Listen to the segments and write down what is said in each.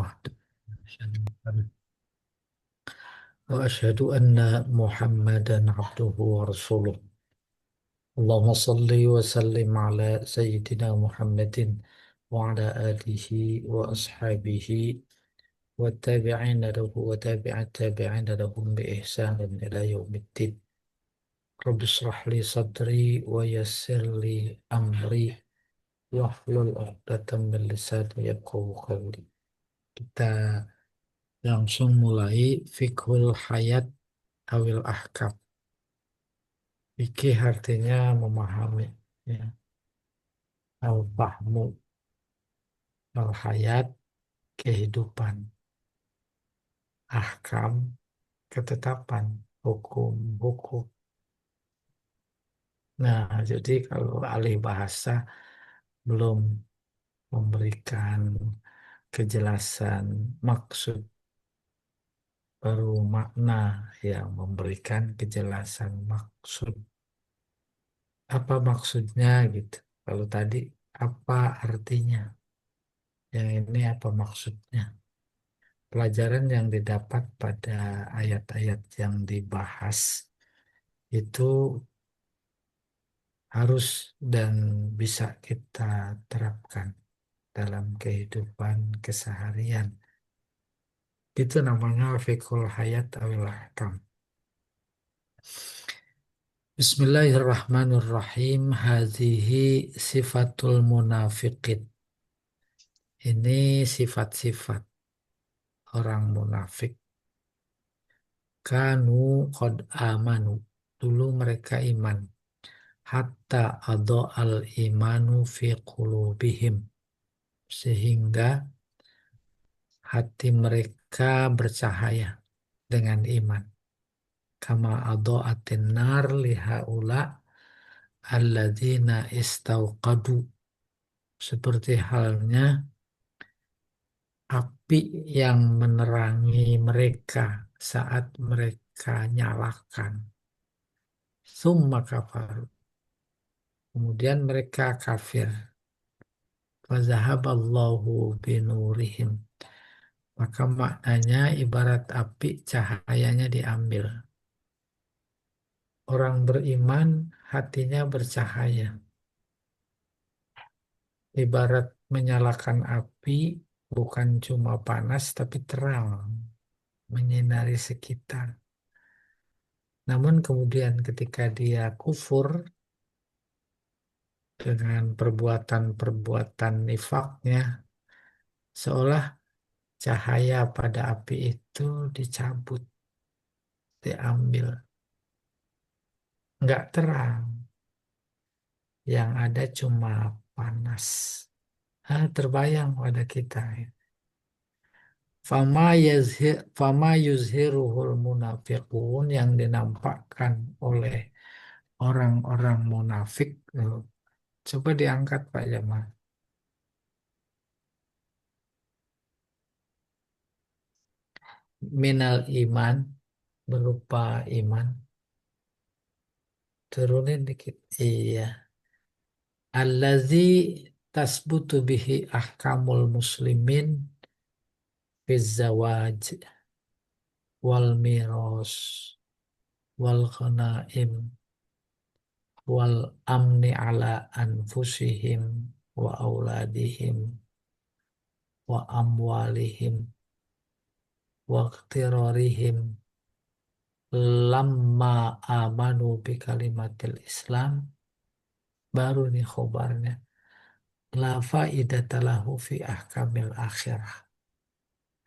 وحده وأشهد أن محمدا عبده ورسوله. اللهم صل وسلم على سيدنا محمد وعلى آله وأصحابه والتابعين له وتابع التابعين لهم بإحسان إلى يوم الدين. رب اشرح لي صدري ويسر لي أمري wahlul 'uqdatam min lisani yafqahu qawli. Kita langsung mulai fiqhul hayat awil ahkam. Fikih artinya memahami, ya. Al-fahmu, al-hayat, kehidupan. Ahkam, ketetapan, hukum-hukum. Nah, jadi kalau ahli bahasa belum memberikan kejelasan maksud, baru makna yang memberikan kejelasan maksud. Apa maksudnya gitu. Kalau tadi apa artinya? Yang ini apa maksudnya? Pelajaran yang didapat pada ayat-ayat yang dibahas itu harus dan bisa kita terapkan dalam kehidupan keseharian. Itu namanya fiqhul hayat awil ahkam. Bismillahirrahmanirrahim. Hadhihi sifatul munafiqin. Ini sifat-sifat orang munafik. Kanu qad amanu. Dulu mereka iman. Hatta ado al imanu fi qulubihim. Sehingga hati mereka bercahaya dengan iman. Kama ado atinar lihaula alladzina istauqadu. Seperti halnya api yang menerangi mereka saat mereka nyalakan. Summa kafaru. Kemudian mereka kafir. Fazahaballahu binurihim. Maka maknanya ibarat api cahayanya diambil. Orang beriman hatinya bercahaya. Ibarat menyalakan api bukan cuma panas tapi terang. Menyinari sekitar. Namun kemudian ketika dia kufur dengan perbuatan-perbuatan nifaknya, seolah cahaya pada api itu dicabut, diambil. Nggak terang, yang ada cuma panas. Terbayang pada kita. Fama yuzhiruhul munafiqun, yang dinampakkan oleh orang-orang munafik. Coba diangkat Pak Jamal. Minal iman, berupa iman. Turunin dikit. Iya. Allazi tasbutu bihi ahkamul muslimin fi zawaj wal miros wal ghanaim wal amni ala anfusihim wa auladihim wa amwalihim wa iqtirarihim lamma amanu bi kalimatil Islam. Baru nih khobarnya. La faidata lahu fi ahkamil akhirah.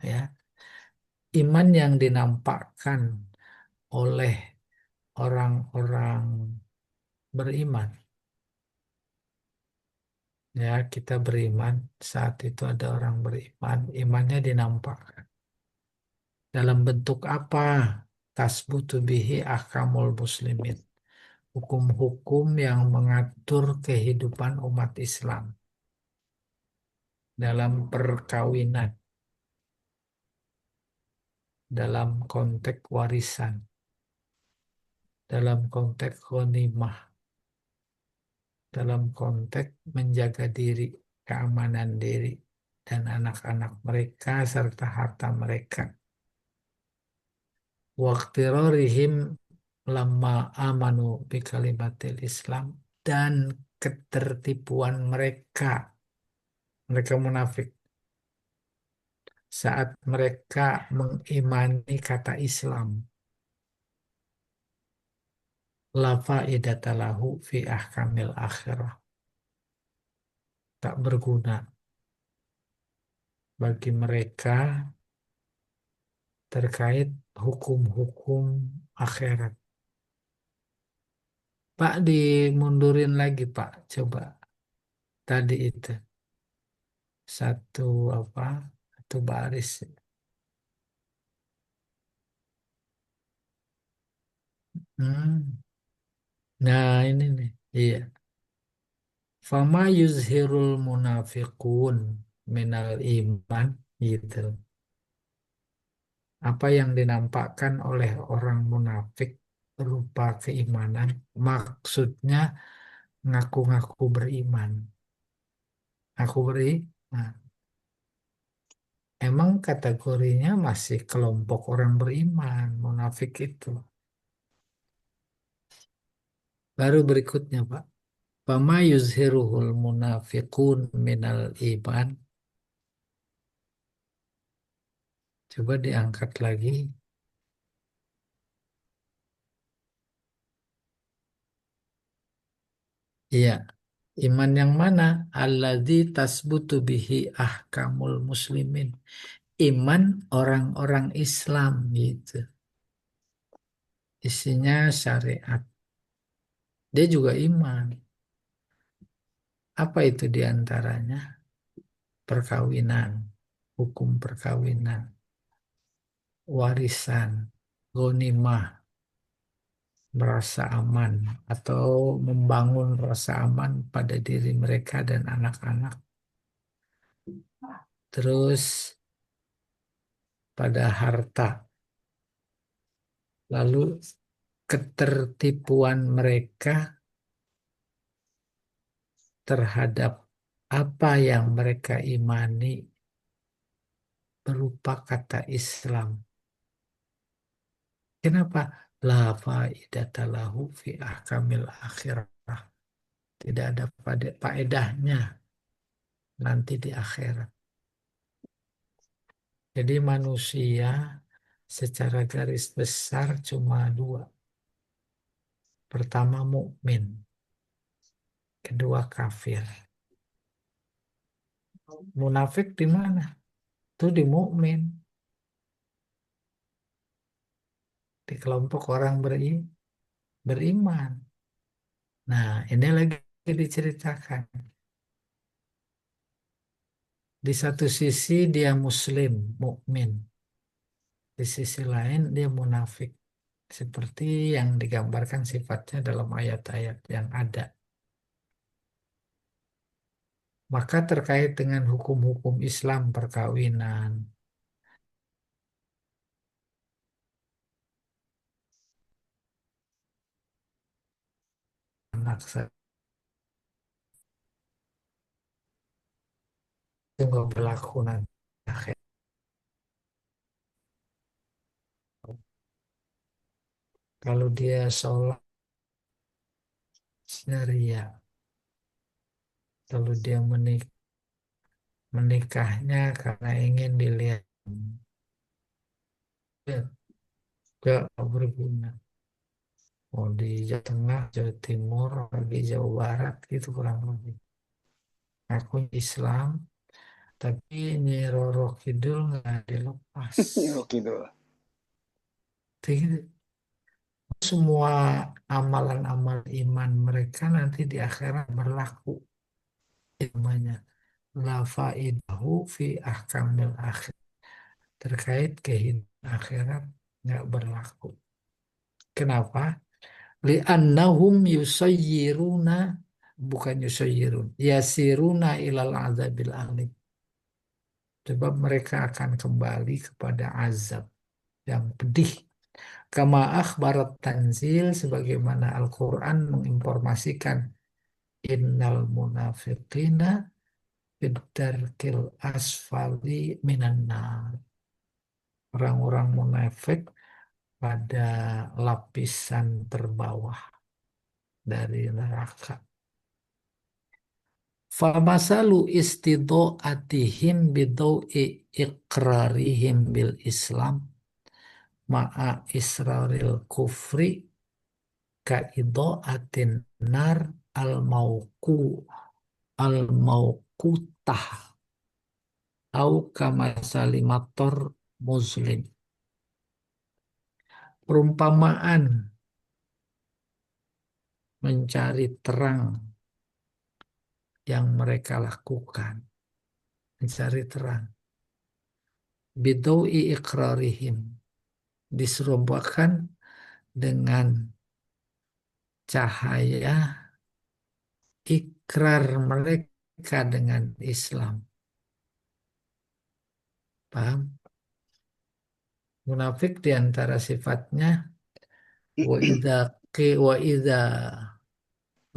Ya, iman yang dinampakkan oleh orang-orang beriman. Ya, kita beriman, saat itu ada orang beriman, imannya dinampakkan. Dalam bentuk apa? Tasbutu bihi ahkamul muslimin. Hukum-hukum yang mengatur kehidupan umat Islam dalam perkawinan, dalam konteks warisan, dalam konteks ghanimah, dalam konteks menjaga diri, keamanan diri, dan anak-anak mereka serta harta mereka. Waqtirarihim lama amanu bi kalimatil Islam dan ketertipuan mereka, mereka munafik saat mereka mengimani kata Islam. La faidata lahu fi ahkamil akhirah. Tak berguna bagi mereka terkait hukum-hukum akhirat. Pak, dimundurin lagi, Pak. Coba tadi itu satu apa? Satu baris. Hmm. Nah, ini nih. Iya. Fama yuzhirul munafiqun minal iman gitu. Apa yang dinampakkan oleh orang munafik berupa keimanan, maksudnya ngaku-ngaku beriman. Aku beri, nah, emang kategorinya masih kelompok orang beriman, munafik itu. Baru berikutnya, Pak. Fama yuzhiruhul munafiqun minal iman. Coba diangkat lagi. Iya, iman yang mana? Alladzi tasbutu bihi ahkamul muslimin. Iman orang-orang Islam gitu. Isinya syariat. Dia juga iman. Apa itu diantaranya? Perkawinan, hukum perkawinan, warisan, ghanimah, merasa aman atau membangun rasa aman pada diri mereka dan anak-anak. Terus pada harta. Lalu ketertipuan mereka terhadap apa yang mereka imani berupa kata Islam. Kenapa? La faidata lahu fi ahkamil akhirah. Tidak ada pada faedahnya nanti di akhirat. Jadi manusia secara garis besar cuma dua. Pertama mukmin, kedua kafir. Munafik di mana? Itu di mukmin, di kelompok orang beriman. Nah, ini lagi diceritakan. Di satu sisi dia muslim, mukmin. Di sisi lain dia munafik. Seperti yang digambarkan sifatnya dalam ayat-ayat yang ada. Maka terkait dengan hukum-hukum Islam perkawinan, anak saya itu nggak berlaku nanti. Akhir. Kalau dia sholat syariah, kalau dia menikahnya karena ingin dilihat, ya, gak berguna. Mau di Jawa Tengah, Jawa Timur, lagi Jawa Barat gitu kurang lebih. Aku Islam, tapi Nyi Roro Kidul nggak dilepas. Oh gitu. Jadi, semua amalan-amal iman mereka nanti di akhirat berlaku. Namanya la faidahu fi ahkamil akhir. Terkait kehidupan akhirat nggak berlaku. Kenapa? Li'annahum yusayyiruna bukan yusayyirun. Yasiruna ilal azabil alim. Sebab mereka akan kembali kepada azab yang pedih. Kama akhbarat tanzil sebagaimana Al-Quran menginformasikan innal munafiqina Bidarkil asfali minan nar. Orang-orang munafik pada lapisan terbawah dari neraka. Famasalu istido'atihim bidau'i iqrarihim bil Islam ma'a israril kufri kaido'atin nar al mauku al maukutah au kamasalimator muslim. Perumpamaan mencari terang yang mereka lakukan, mencari terang. Bidawi iqrarihim, diserupakan dengan cahaya ikrar mereka dengan Islam. Paham? Munafik di antara sifatnya wa idza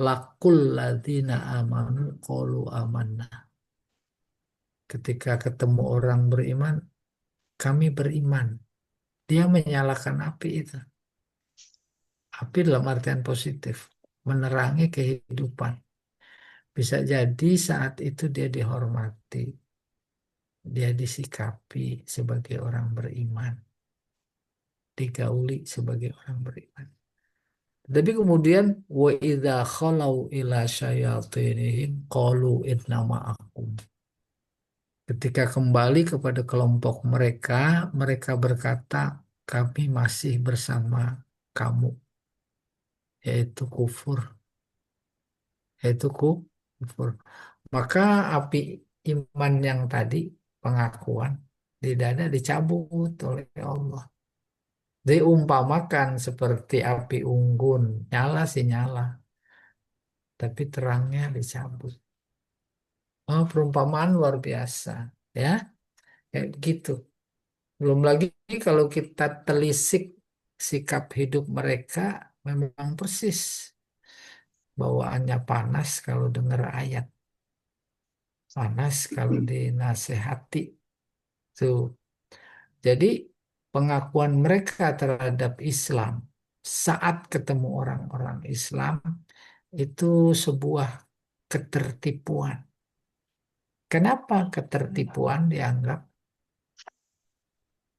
laqul ladzina amanu qalu amanna. Ketika ketemu orang beriman, kami beriman. Dia menyalakan api itu. Api dalam artian positif, menerangi kehidupan. Bisa jadi saat itu dia dihormati, dia disikapi sebagai orang beriman, digauli sebagai orang beriman. Tapi kemudian wa idza khalau ila syayatinihim qalu inna ma'akum. Ketika kembali kepada kelompok mereka, mereka berkata, kami masih bersama kamu, yaitu kufur, yaitu kufur. Maka api iman yang tadi, pengakuan di dada dicabut oleh Allah. Diumpamakan seperti api unggun, nyala sih nyala, tapi terangnya dicabut. Oh, perumpamaan luar biasa, ya, kayak gitu. Belum lagi kalau kita telisik sikap hidup mereka, memang persis bawaannya panas kalau dengar ayat, panas kalau dinasehati. Tuh. Jadi pengakuan mereka terhadap Islam saat ketemu orang-orang Islam itu sebuah ketertipuan. Kenapa ketertipuan dianggap?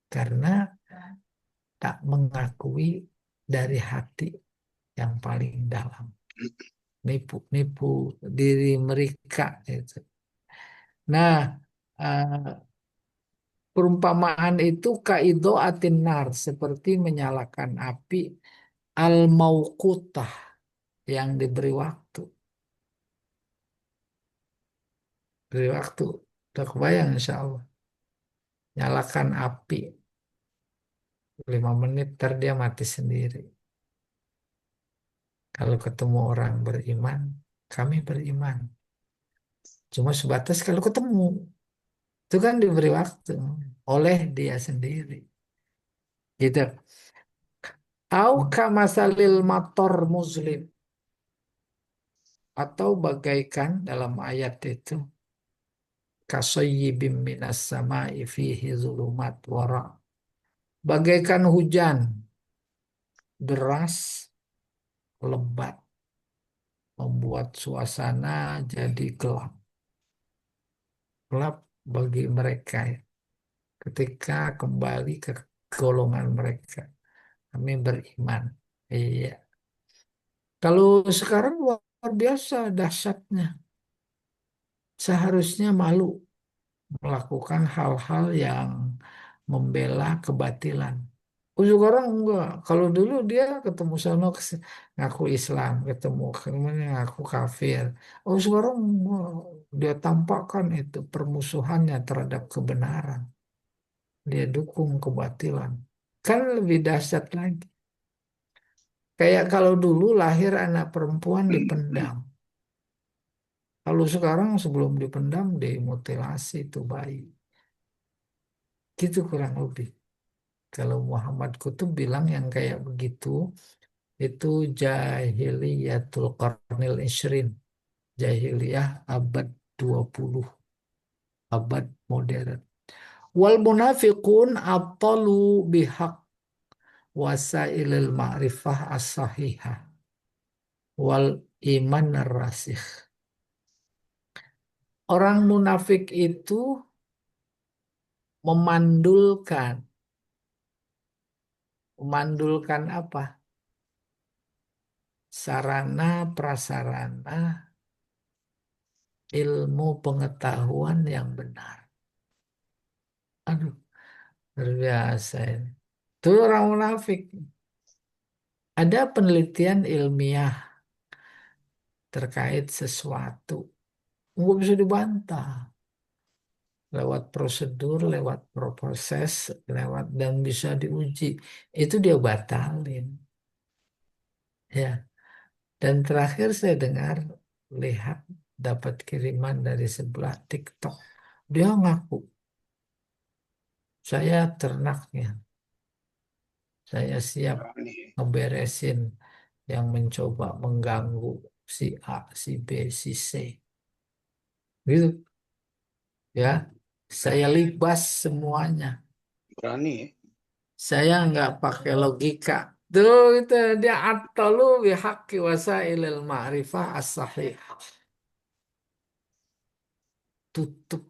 Karena tak mengakui dari hati yang paling dalam. Nipu-nipu diri mereka itu. Nah, perumpamaan itu kaido atinar seperti menyalakan api al-mauqutah yang diberi waktu. Beri waktu. Udah kebayang insya Allah. Nyalakan api 5 menit ntar dia mati sendiri. Kalau ketemu orang beriman, kami beriman. Cuma sebatas kalau ketemu. Itu kan diberi waktu oleh dia sendiri. Gitu. Au kamasalil mator muslim. Atau bagaikan dalam ayat itu. Kasoyyibim minas sama'i fihi zulumat wara. Bagaikan hujan deras lebat membuat suasana jadi gelap. Gelap bagi mereka ya. Ketika kembali ke golongan mereka. Kami beriman. Iya. Kalau sekarang luar biasa dahsyatnya. Seharusnya malu melakukan hal-hal yang membela kebatilan. Oh, sekarang enggak. Kalau dulu dia ketemu sono ngaku Islam, ketemu kemana ngaku kafir. Oh, sekarang enggak. Dia tampakkan itu permusuhannya terhadap kebenaran. Dia dukung kebatilan. Kan lebih dahsyat lagi. Kayak kalau dulu lahir anak perempuan dipendam. Kalau sekarang sebelum dipendam dimutilasi itu bayi. Gitu kurang lebih. Kalau Muhammad Kutub bilang yang kayak begitu itu jahiliyatul qarnil isrin. Jahiliyah abad 20. abad modern. Wal munafiqun abtalu bihaq wasailil ma'rifah as-sahihah wal iman rasikh. Orang munafik itu memandulkan, memandulkan apa? Sarana prasarana ilmu pengetahuan yang benar. Aduh, luar biasa ini. Itu orang munafik. Ada penelitian ilmiah terkait sesuatu. Nggak bisa dibantah. Lewat prosedur, lewat proses, lewat dan bisa diuji. Itu dia batalin. Ya. Dan terakhir saya dengar, lihat dapat kiriman dari sebelah TikTok. Dia ngaku, saya ternaknya. Saya siap Berani. ngeberesin yang mencoba mengganggu si A, si B, si C. Gitu ya. Saya libas semuanya. Berani ya. Saya nggak pakai logika. Tuh itu dia atalu bihaqqi wasailil ma'rifah as-sahih. Tutup.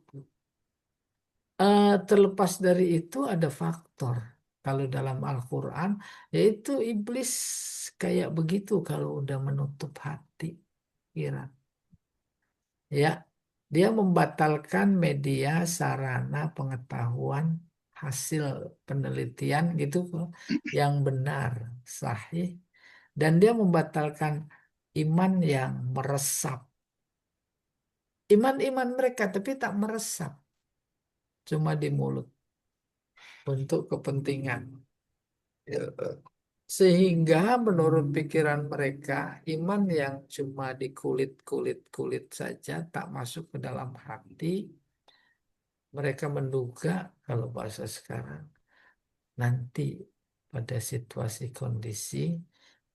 Terlepas dari itu ada faktor. Kalau dalam Al-Quran, yaitu iblis kayak begitu kalau udah menutup hati. Kira. Ya, dia membatalkan media sarana pengetahuan hasil penelitian gitu yang benar, sahih, dan dia membatalkan iman yang meresap. Iman-iman mereka tapi tak meresap, cuma di mulut untuk kepentingan. Ya, sehingga menurut pikiran mereka, iman yang cuma di kulit-kulit saja tak masuk ke dalam hati, mereka menduga kalau bahasa sekarang nanti pada situasi kondisi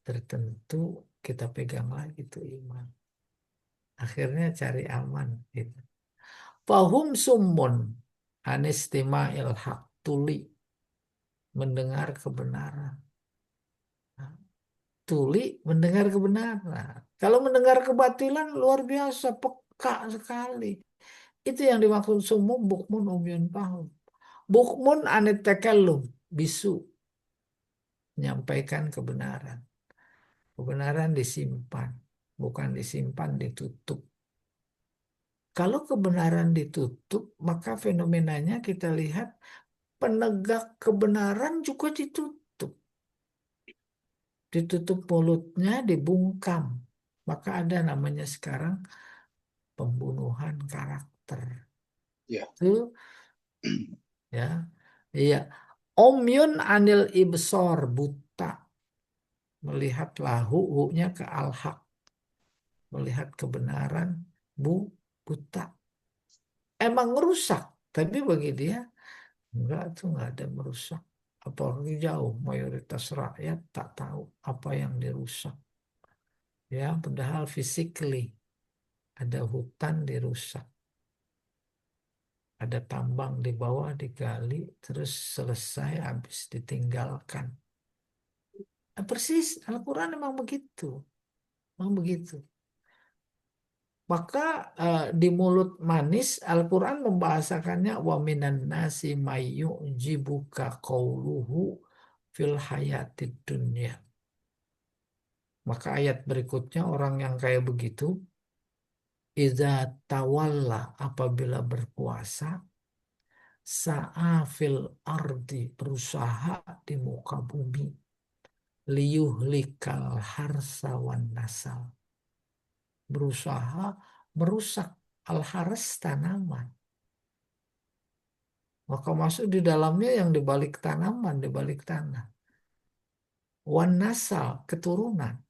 tertentu kita pegang lagi tuh iman. Akhirnya cari aman gitu. Fahum summun anistima'il haq tuli mendengar kebenaran. Nah, tuli mendengar kebenaran. Kalau mendengar kebatilan luar biasa peka sekali. Itu yang dimaksud sumum bukmun umyun pahum. Bukmun anit takallum bisu menyampaikan kebenaran. Kebenaran disimpan, bukan disimpan ditutup. Kalau kebenaran ditutup, maka fenomenanya kita lihat penegak kebenaran juga ditutup. Ditutup mulutnya, dibungkam. Maka ada namanya sekarang pembunuhan karakter. Ya. Itu ya. Iya. Omyun anil ibsor buta. Melihat lahu, hu-nya ke al-haq. Melihat kebenaran, buta. Emang merusak, tapi bagi dia enggak tuh enggak ada merusak. Apalagi jauh mayoritas rakyat tak tahu apa yang dirusak. Ya, padahal physically ada hutan dirusak, ada tambang di bawah digali, terus selesai habis ditinggalkan. Nah, persis Al-Quran memang begitu, memang begitu. Maka di mulut manis Al-Quran membahasakannya wa minan nasi jibuka qauluhu fil hayatid dunya. Maka ayat berikutnya orang yang kayak begitu iza tawalla apabila berkuasa sa'afil ardi berusaha di muka bumi liyuhlikal harsa wan nasal berusaha merusak al-haras tanaman. Maka masuk di dalamnya yang di balik tanaman, di balik tanah. Wan nasal, keturunan.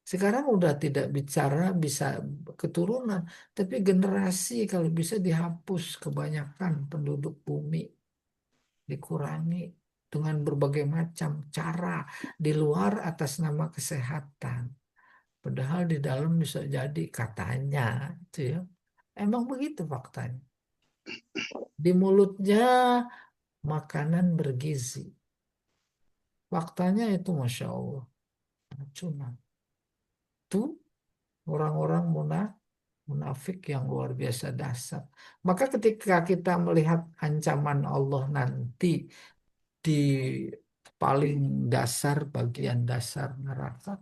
Sekarang udah tidak bicara bisa keturunan, tapi generasi kalau bisa dihapus kebanyakan penduduk bumi, dikurangi dengan berbagai macam cara di luar atas nama kesehatan. Padahal di dalam bisa jadi katanya, itu ya. Emang begitu faktanya. Di mulutnya makanan bergizi. Faktanya itu Masya Allah. Cuma itu orang-orang munafik yang luar biasa dasar. Maka ketika kita melihat ancaman Allah nanti di paling dasar, bagian dasar neraka,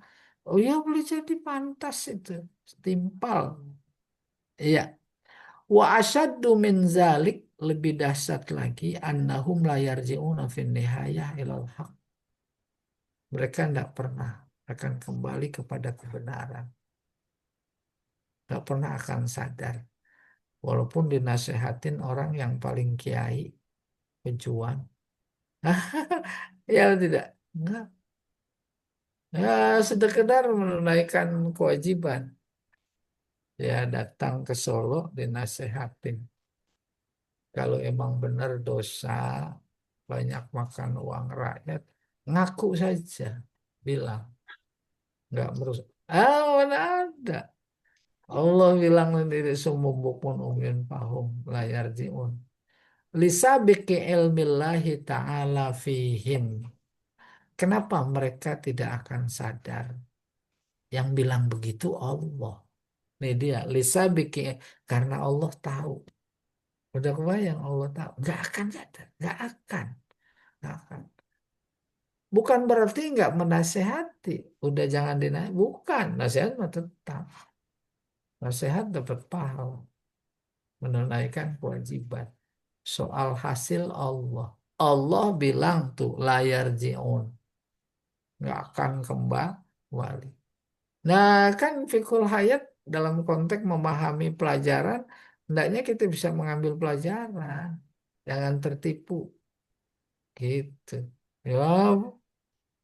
oh ya boleh jadi pantas itu. Setimpal. Iya. Wa asyaddu min zalik, lebih dahsyat lagi, annahum la yarji'una fin nihayah ilal haq. Mereka tidak pernah akan kembali kepada kebenaran. Tidak pernah akan sadar. Walaupun dinasehatin orang yang paling kiai, pejuang. Ya tidak. Enggak. Ya sekedar menunaikan kewajiban. Ya datang ke Solo dinasehatin. Kalau emang benar dosa, banyak makan uang rakyat, ngaku saja. Bilang. Nggak merusak. Mana ada. Allah bilang sendiri sumum bukmun umyun pahum layar jiun. Lisabiki ilmillahi ta'ala fihim. Kenapa mereka tidak akan sadar? Yang bilang begitu Allah. Nih dia, lisabiki, karena Allah tahu. Udah kebayang Allah tahu. Nggak akan sadar. Nggak akan. Nggak akan. Bukan berarti nggak menasehati. Udah jangan dinaik. Bukan. Nasihat mah tetap. Nasihat dapat pahala. Menunaikan kewajiban. Soal hasil Allah. Allah bilang tuh layar jiun. Nggak akan kembali. Nah, kan fikul hayat dalam konteks memahami pelajaran, hendaknya kita bisa mengambil pelajaran. Jangan tertipu. Gitu. Ya,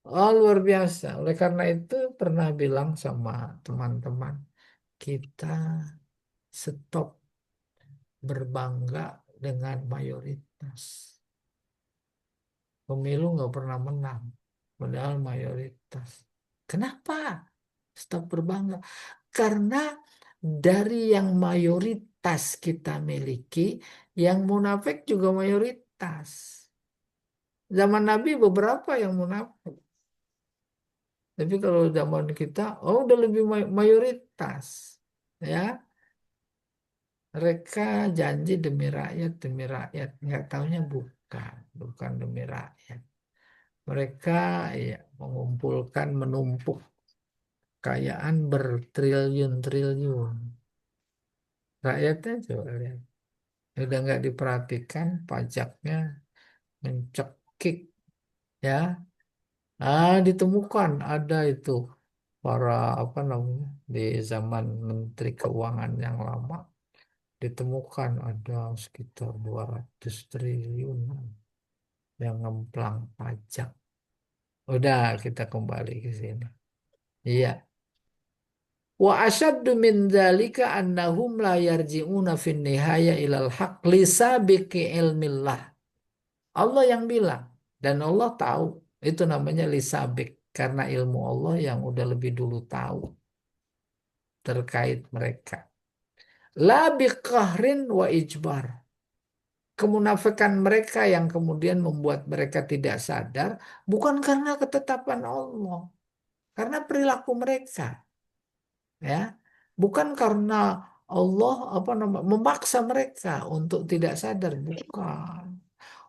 luar biasa. Oleh karena itu pernah bilang sama teman-teman, kita stop berbangga dengan mayoritas. Pemilu nggak pernah menang, padahal mayoritas. Kenapa? Stop berbangga. Karena dari yang mayoritas kita miliki, yang munafik juga mayoritas. Zaman Nabi beberapa yang munafik. Tapi kalau zaman kita, oh udah lebih mayoritas. Ya, mereka janji demi rakyat. Nggak taunya bukan demi rakyat. Mereka ya, mengumpulkan, menumpuk kekayaan bertriliun-triliun. Rakyatnya coba lihat. Udah nggak diperhatikan pajaknya mencekik ya. Ditemukan ada itu para apa namanya di zaman Menteri Keuangan yang lama ditemukan ada sekitar 200 triliun yang ngemplang pajak. Udah kita kembali ke sini. Iya. Wa asyaddu min dzalika annahum la yarji'una fin nihaya ilal haq lisabiqi ilmillah. Allah yang bilang dan Allah tahu itu namanya lisabik karena ilmu Allah yang udah lebih dulu tahu terkait mereka. La biqahrin wa ijbar. Kemunafikan mereka yang kemudian membuat mereka tidak sadar bukan karena ketetapan Allah, karena perilaku mereka, ya. Bukan karena Allah apa nama memaksa mereka untuk tidak sadar, bukan.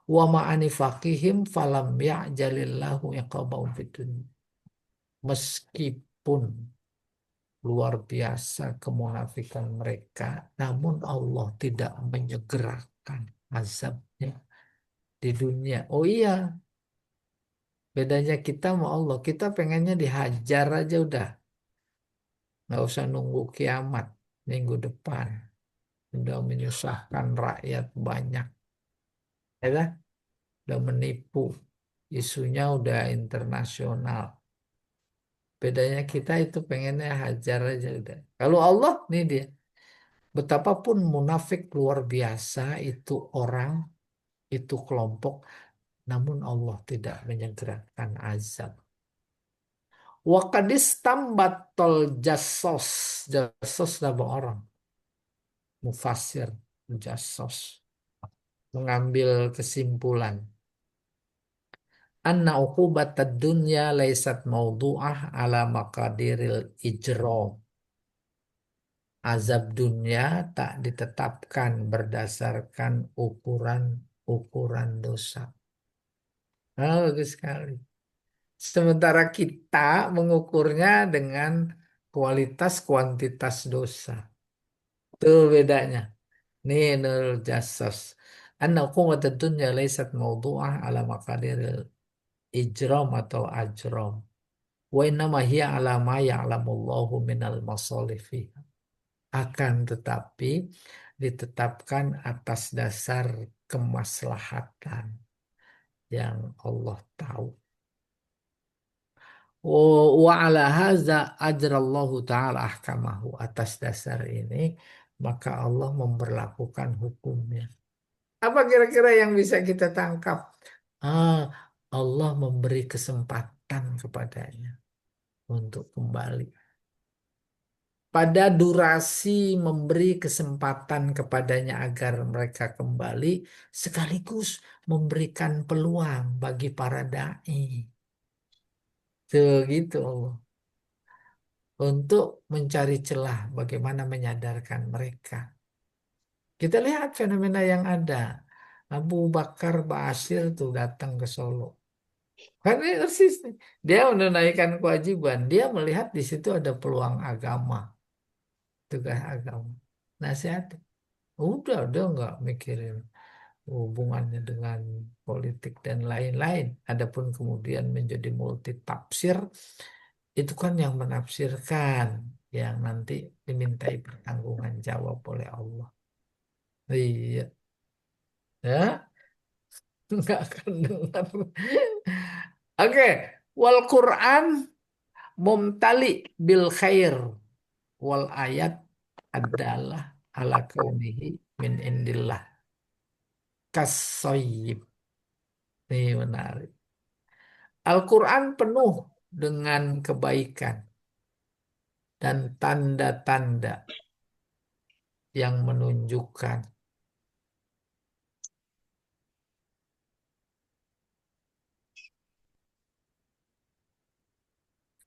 Wa ma'anifaqihim falam ya'jalillahu iqabahum fid dunya. Meskipun luar biasa kemunafikan mereka, namun Allah tidak menyegerakan azabnya di dunia. Oh iya, bedanya kita sama Allah, kita pengennya dihajar aja udah, nggak usah nunggu kiamat minggu depan. Udah menyusahkan rakyat banyak, ya kan? Udah menipu, isunya udah internasional. Bedanya kita itu pengennya hajar aja udah. Kalau Allah nih dia, betapapun munafik luar biasa itu orang, itu kelompok, namun Allah tidak menyegerakan azab. Wakadis tambatol jasos, jasos nama orang, mufasir, jasos. mengambil kesimpulan. Anna uqubatad dunya laysat mawdu'ah ala maqadiril ijram. Azab dunia tak ditetapkan berdasarkan ukuran-ukuran dosa. Ah, bagus sekali. Sementara kita mengukurnya dengan kualitas kuantitas dosa. Itu bedanya. Nih Nurul Jassos. Anna uqubatad dunya laysat mawdu'ah ala maqadiril ijram atau ajram. Wa innama hiya ala ma ya'lamullahu minal masalih fiha. Akan tetapi ditetapkan atas dasar kemaslahatan yang Allah tahu. Wa ala hadza ajrallahu ta'ala ahkamahu. Atas dasar ini maka Allah memberlakukan hukumnya. Apa kira-kira yang bisa kita tangkap? Ah, Allah memberi kesempatan kepadanya untuk kembali. Pada durasi memberi kesempatan kepadanya agar mereka kembali, sekaligus memberikan peluang bagi para dai. Tuh gitu Allah. Untuk mencari celah bagaimana menyadarkan mereka. Kita lihat fenomena yang ada. Abu Bakar Ba'asyir tuh datang ke Solo. Karena ini persis nih. Dia menunaikan kewajiban. Dia melihat di situ ada peluang agama, tugas agama. Nasihat. Udah nggak mikirin hubungannya dengan politik dan lain-lain. Adapun kemudian menjadi multi tafsir, itu kan yang menafsirkan, yang nanti dimintai pertanggungan jawab oleh Allah. Iya, ya, nggak akan dengar. Oke, wal Quran mumtali bil khair wal ayat adalah ala kaunihi min indillah kasoyib. Ini menarik. Al-Quran penuh dengan kebaikan dan tanda-tanda yang menunjukkan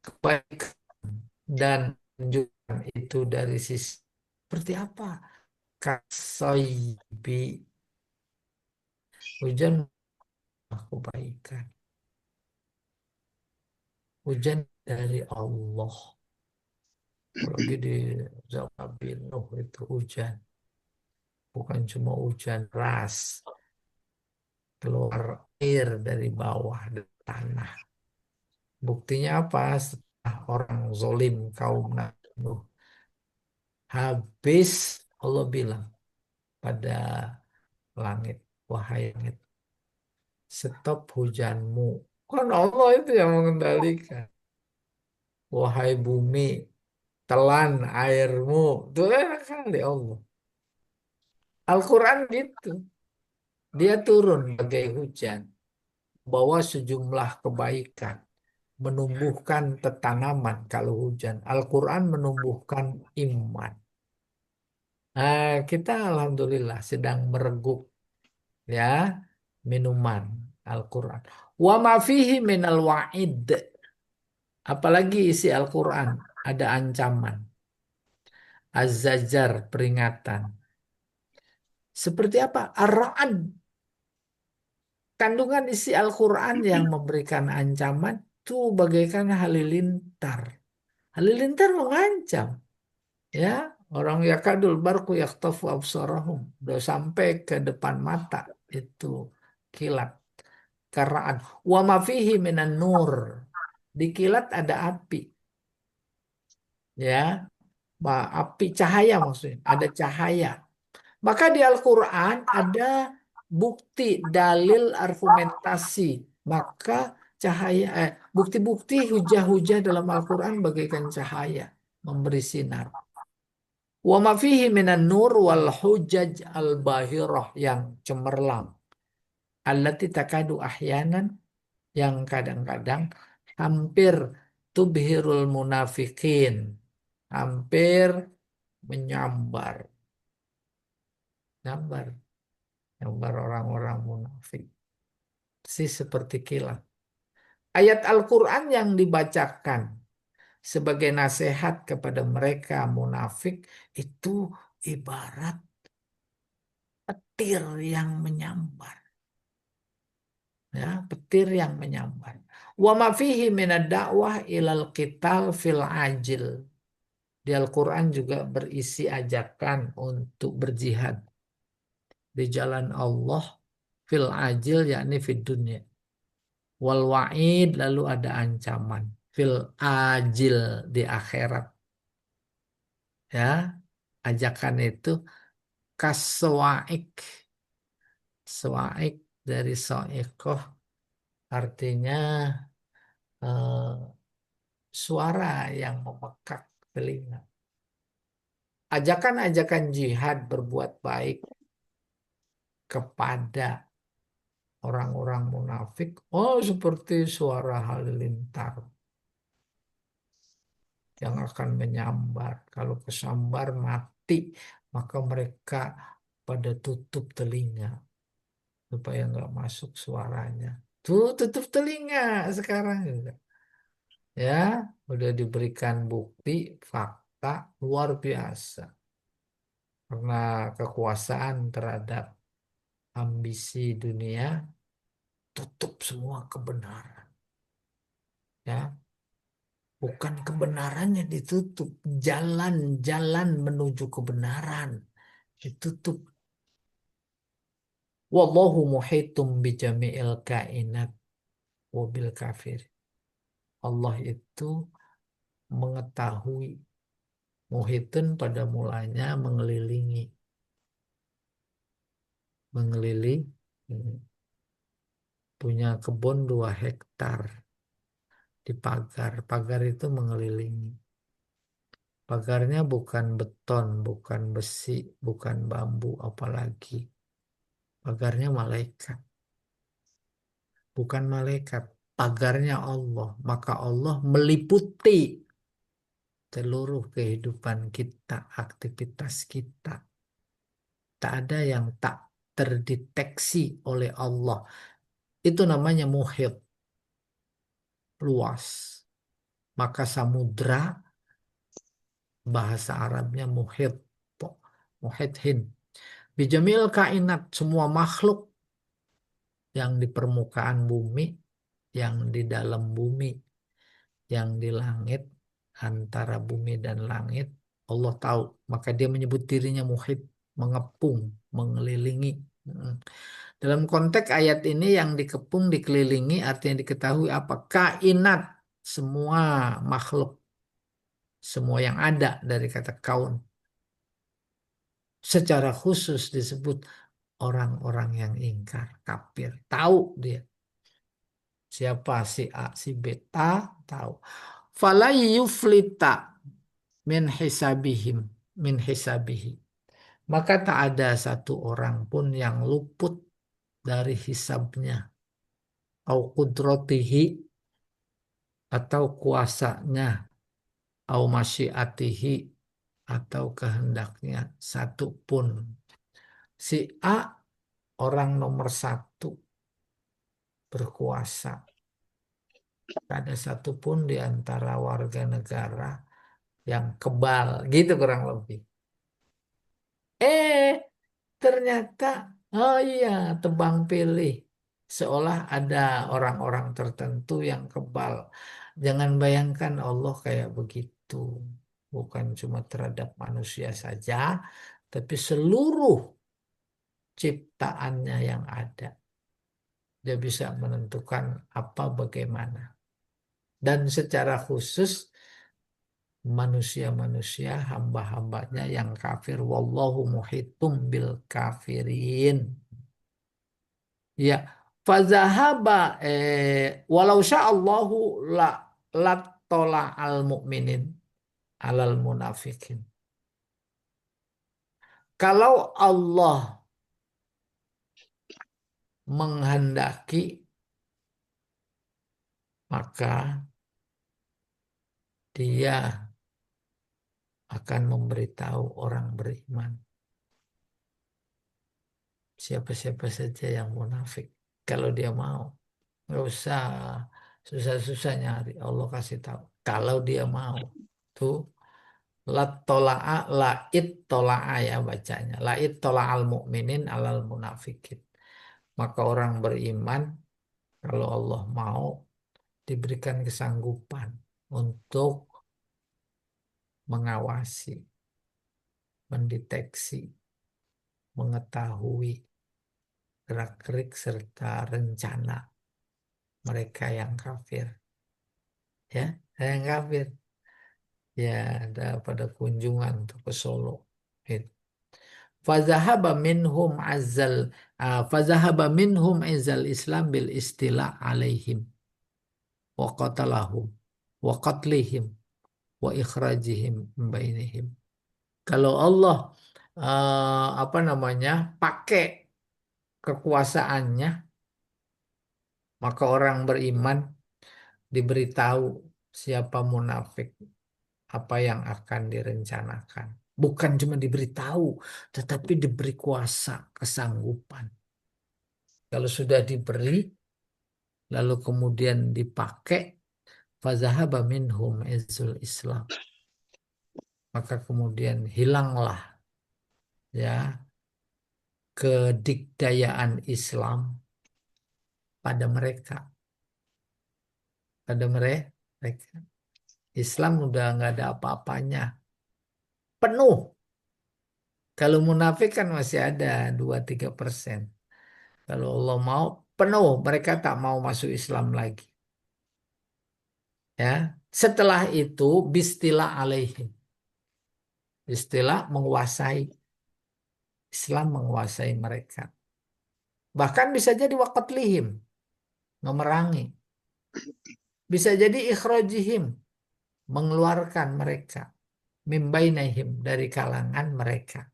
kebaikan dan menunjukkan itu dari sisi seperti apa? Kasoibi, hujan kebaikan, hujan dari Allah. Apalagi di zaman Nuh itu hujan, bukan cuma hujan ras, keluar air dari bawah dari tanah. Buktinya apa? Setelah orang zolim kaum Nabi Nuh habis, Allah bilang pada langit, wahai langit, stop hujanmu. Kan Allah itu yang mengendalikan. Wahai bumi, telan airmu. Itu enak kali Allah. Al-Quran gitu. Dia turun bagai hujan, bawa sejumlah kebaikan, menumbuhkan tanaman kalau hujan. Al-Quran menumbuhkan iman. Nah, kita alhamdulillah sedang mereguk ya minuman Al-Quran. Wa ma fihi minal wa'id. Apalagi isi Al-Quran ada ancaman, az-zajar peringatan. Seperti apa? Ar-ra'd. Kandungan isi Al-Quran yang memberikan ancaman itu bagaikan halilintar. Halilintar mengancam. Ya, orang yakadul barku yaktafu absarahum. Udah sampai ke depan mata itu kilat. Karena wa ma fihi minan nur. Di kilat ada api. Ya, api cahaya maksudnya. Ada cahaya. Maka di Al-Quran ada bukti, dalil, argumentasi. Maka cahaya, bukti-bukti hujah-hujah dalam Al-Quran bagaikan cahaya. Memberi sinar. Wa ma fihi minan nur wal hujaj al-bahirah yang cemerlang. Allati takadu ahyanan yang kadang-kadang hampir tubhirul munafikin. Hampir menyambar. Nyambar. gambar orang-orang munafik. Sih seperti kilat. Ayat Al-Quran yang dibacakan sebagai nasihat kepada mereka munafik itu ibarat petir yang menyambar. Ya, petir yang menyambar. Wa ma fihi minad dakwah ilal qital fil ajil. Di Al-Quran juga berisi ajakan untuk berjihad di jalan Allah fil ajil yakni fid dunya. Wal wa'id lalu ada ancaman fil ajil di akhirat. Ya, ajakan itu kaswaik. Swaik dari soikoh artinya eh, suara yang memekak telinga. Ajakan-ajakan jihad berbuat baik kepada orang-orang munafik. Oh, seperti suara halilintar yang akan menyambar. Kalau kesambar mati, maka mereka pada tutup telinga supaya nggak masuk suaranya. Tuh, tutup telinga sekarang juga. Ya, udah diberikan bukti, fakta luar biasa. Karena kekuasaan terhadap ambisi dunia, tutup semua kebenaran. Ya, bukan kebenarannya ditutup, jalan-jalan menuju kebenaran ditutup. Wallahu muhitum bijami'il kainat wabil kafir. Allah itu mengetahui, muhitun pada mulanya mengelilingi, mengelilingi, punya kebun 2 hektar di pagar. Pagar itu mengelilingi. Pagarnya bukan beton, bukan besi, bukan bambu, apalagi. Pagarnya malaikat. Bukan malaikat. Pagarnya Allah. Maka Allah meliputi seluruh kehidupan kita, aktivitas kita. Tak ada yang tak terdeteksi oleh Allah. Itu namanya muhit, luas. Maka samudra, bahasa Arabnya muhit. Muhit hin. Bijamil kainat, semua makhluk yang di permukaan bumi, yang di dalam bumi, yang di langit, antara bumi dan langit, Allah tahu. Maka dia menyebut dirinya muhit, mengepung, mengelilingi. Mm. Dalam konteks ayat ini yang dikepung, dikelilingi, artinya diketahui apa? Kainat, semua makhluk, semua yang ada dari kata kaun. Secara khusus disebut orang-orang yang ingkar, kafir. Tahu dia siapa si A, si B, tahu. Fala yuflita min hisabihim, min hisabihi. Maka tak ada satu orang pun yang luput dari hisabnya. Au kudratihi, atau kuasanya. Au masyiatihi, atau kehendaknya. Satu pun. Si A orang nomor satu berkuasa. Tak ada satupun di antara warga negara yang kebal, gitu kurang lebih. Eh, ternyata, oh iya, tebang pilih. Seolah ada orang-orang tertentu yang kebal. Jangan bayangkan Allah kayak begitu. Bukan cuma terhadap manusia saja, tapi seluruh ciptaannya yang ada. Dia bisa menentukan apa bagaimana. Dan secara khusus manusia-manusia hamba-hambanya yang kafir. Wallahu muhitum bil kafirin. Ya, fazahaba walau sya'allahu la tola al mukminin alal munafikin. Kalau Allah menghendaki, maka dia akan memberitahu orang beriman siapa-siapa saja yang munafik. Kalau dia mau, nggak usah susah-susah nyari. Allah kasih tahu. Kalau dia mau, tuh la tola'a la'id tola'a ya bacanya. La'id tola'al mu'minin alal munafikin. Maka orang beriman, kalau Allah mau, diberikan kesanggupan untuk mengawasi, mendeteksi, mengetahui gerak-gerik serta rencana mereka yang kafir. Ya, yang kafir. Ya, ada pada kunjungan tuh ke Solo. Gitu. Fazahaba minhum azal, fazahaba minhum izal Islam bil istila alaihim wa qatalahum wa qatlihim wa ikhrajihim min bainihim. Kalau Allah apa namanya pakai kekuasaannya, maka orang beriman diberitahu siapa munafik, apa yang akan direncanakan. Bukan cuma diberitahu, tetapi diberi kuasa, kesanggupan. Kalau sudah diberi, lalu kemudian dipakai, fazahaba minhum izzul Islam. Maka kemudian hilanglah ya kedikdayaan Islam pada mereka, pada mereka. Islam udah nggak ada apa-apanya, penuh. Kalau munafik kan masih ada 2-3%. Kalau Allah mau penuh, mereka tak mau masuk Islam lagi. Ya, setelah itu bistilah alaihim, istilah menguasai, Islam menguasai mereka. Bahkan bisa jadi waqatlihim, memerangi. Bisa jadi ikhrajihim, mengeluarkan mereka. Mimbainahim, dari kalangan mereka.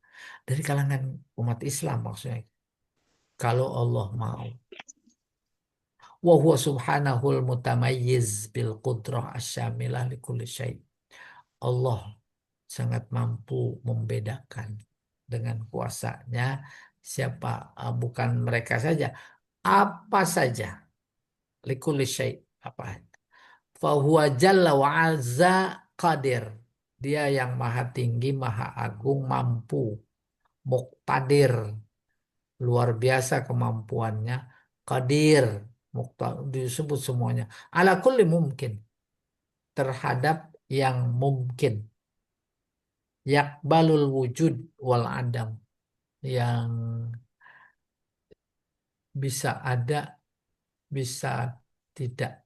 Dari kalangan umat Islam maksudnya. Kalau Allah mau. Wa huwa subhanahul mutamayyiz bil qudrah asyamilah likulli syai'. Allah sangat mampu membedakan dengan kuasanya siapa, bukan mereka saja, apa saja, likulli syai', apa. Fahuwa jalla wa azza qadir. Dia yang maha tinggi, maha agung, mampu, muqtadir, luar biasa kemampuannya, qadir, disebut semuanya. Ala kulli mungkin, terhadap yang mungkin. Yakbalul wujud wal adam, yang bisa ada, bisa tidak.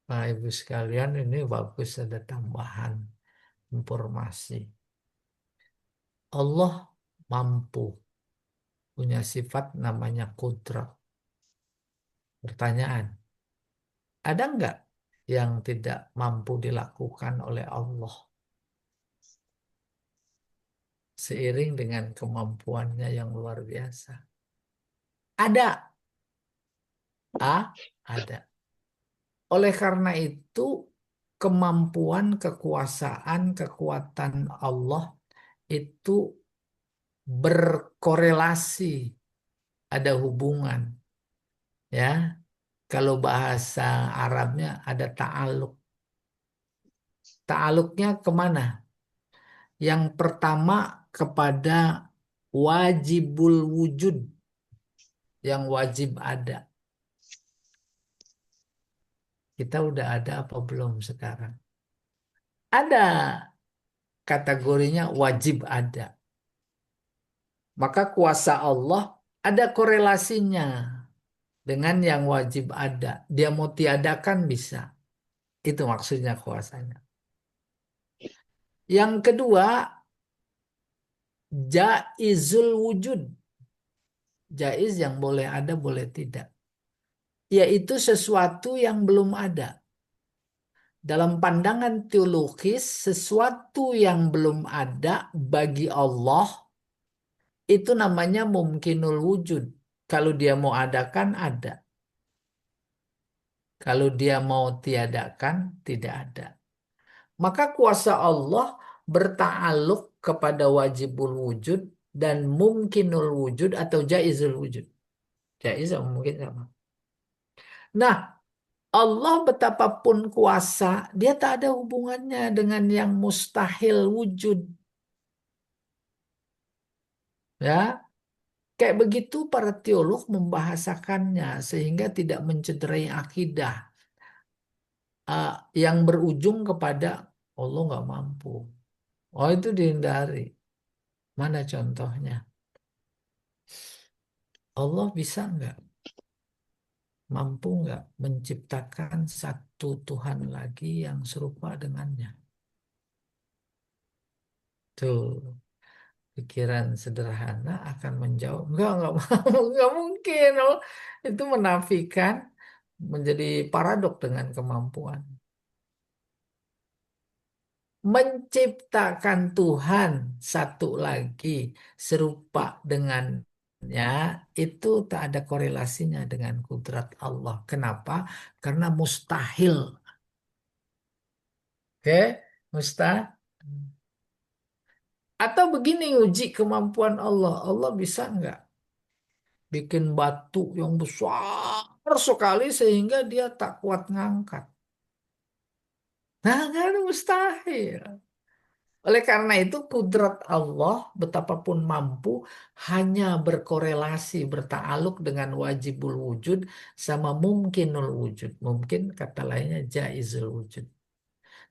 Nah, Ibu sekalian, ini bagus ada tambahan informasi. Allah mampu, punya sifat namanya kudrat. Pertanyaan, ada nggak yang tidak mampu dilakukan oleh Allah seiring dengan kemampuannya yang luar biasa? Ada, ada. Oleh karena itu, kemampuan, kekuasaan, kekuatan Allah itu berkorelasi, ada hubungan. Ya, kalau bahasa Arabnya ada ta'aluk. Ta'aluknya kemana? Yang pertama kepada wajibul wujud, yang wajib ada. Kita udah ada apa belum sekarang? Ada, kategorinya wajib ada. Maka kuasa Allah ada korelasinya dengan yang wajib ada. Dia mau tiadakan bisa. Itu maksudnya kuasanya. Yang kedua, jaizul wujud. Jaiz yang boleh ada, boleh tidak. Yaitu sesuatu yang belum ada. Dalam pandangan teologis, sesuatu yang belum ada bagi Allah, itu namanya mungkinul wujud. Kalau dia mau adakan, ada. Kalau dia mau tiadakan, tidak ada. Maka kuasa Allah berta'aluk kepada wajibul wujud dan mungkinul wujud atau jaizul wujud. Jaiz sama mungkin sama. Nah, Allah betapapun kuasa, dia tak ada hubungannya dengan yang mustahil wujud. Ya, kayak begitu para teolog membahasakannya sehingga tidak mencederai akidah eh, yang berujung kepada Allah nggak mampu. Oh itu dihindari. Mana contohnya? Allah bisa nggak, mampu nggak menciptakan satu Tuhan lagi yang serupa dengannya? Tuh, pikiran sederhana akan menjawab, nggak mau, nggak mungkin. Oh, itu menafikan, menjadi paradok dengan kemampuan. Menciptakan Tuhan satu lagi serupa dengannya itu tak ada korelasinya dengan kudrat Allah. Kenapa? Karena mustahil. Oke, mustahil. Atau begini uji kemampuan Allah. Allah bisa nggak bikin batu yang besar sekali sehingga dia tak kuat ngangkat. Nah, nggak ada mustahil. Oleh karena itu, kudrat Allah betapapun mampu hanya berkorelasi, bertakluk dengan wajibul wujud sama mungkinul wujud. Mungkin kata lainnya jaizul wujud.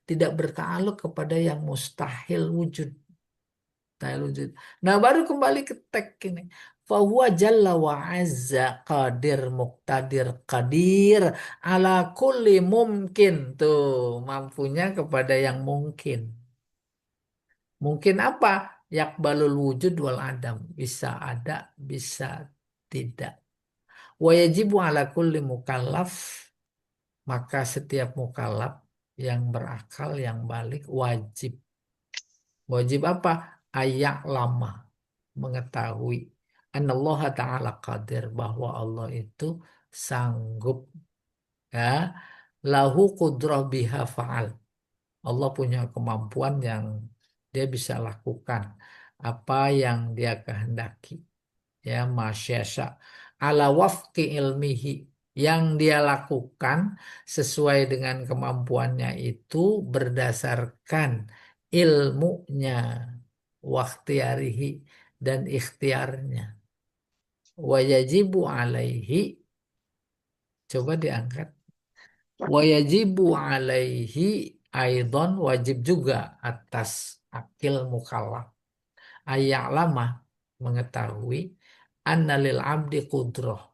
Tidak bertakluk kepada yang mustahil wujud. Mustahil wujud. Nah, baru kembali ke teks ini. Fahuwa jalla wa azza qadir muqtadir qadir ala kulli mungkin. Tuh, mampunya kepada yang mungkin. Mungkin apa? Yakbalul wujud wal adam. Bisa ada, bisa tidak. Wa yajibu ala kulli mukallaf. Maka setiap mukallaf yang berakal, yang balik, wajib. Wajib apa? Ayak lama. Mengetahui. Anallaha ta'ala qadir. Bahwa Allah itu sanggup. Ya. Lahu kudrah biha fa'al. Allah punya kemampuan yang dia bisa lakukan apa yang dia kehendaki, ya masyasa ala wafqi ilmihi, yang dia lakukan sesuai dengan kemampuannya itu berdasarkan ilmunya, waktiarihi, dan ikhtiarnya. Wa yajibu alaihi, coba diangkat. Wa yajibu alaihi aidon, wajib juga atas akil mukallaf ayak lama mengetahui annalil abdi kudroh,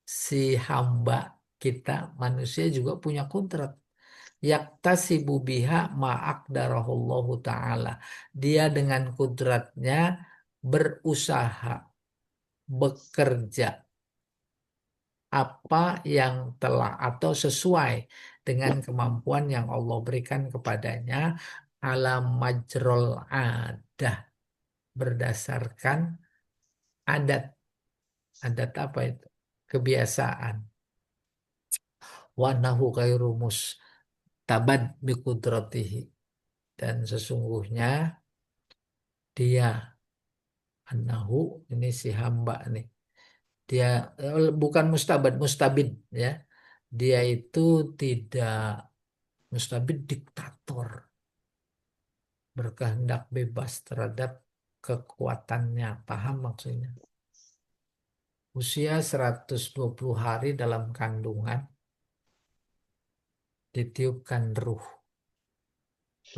si hamba kita manusia juga punya kudrat yaktasibu biha ma'akdarahullahu ta'ala, dia dengan kudratnya berusaha, bekerja apa yang telah atau sesuai dengan kemampuan yang Allah berikan kepadanya alam majrol adah, berdasarkan adat. Adat apa itu? Kebiasaan. Wanahu khairu mustabad biqudratihi. Dan sesungguhnya dia, anahu, ini si hamba nih. Dia bukan mustabad, mustabid ya. Dia itu tidak, mustabid diktator, berkehendak bebas terhadap kekuatannya. Paham maksudnya? Usia 120 hari dalam kandungan ditiupkan ruh.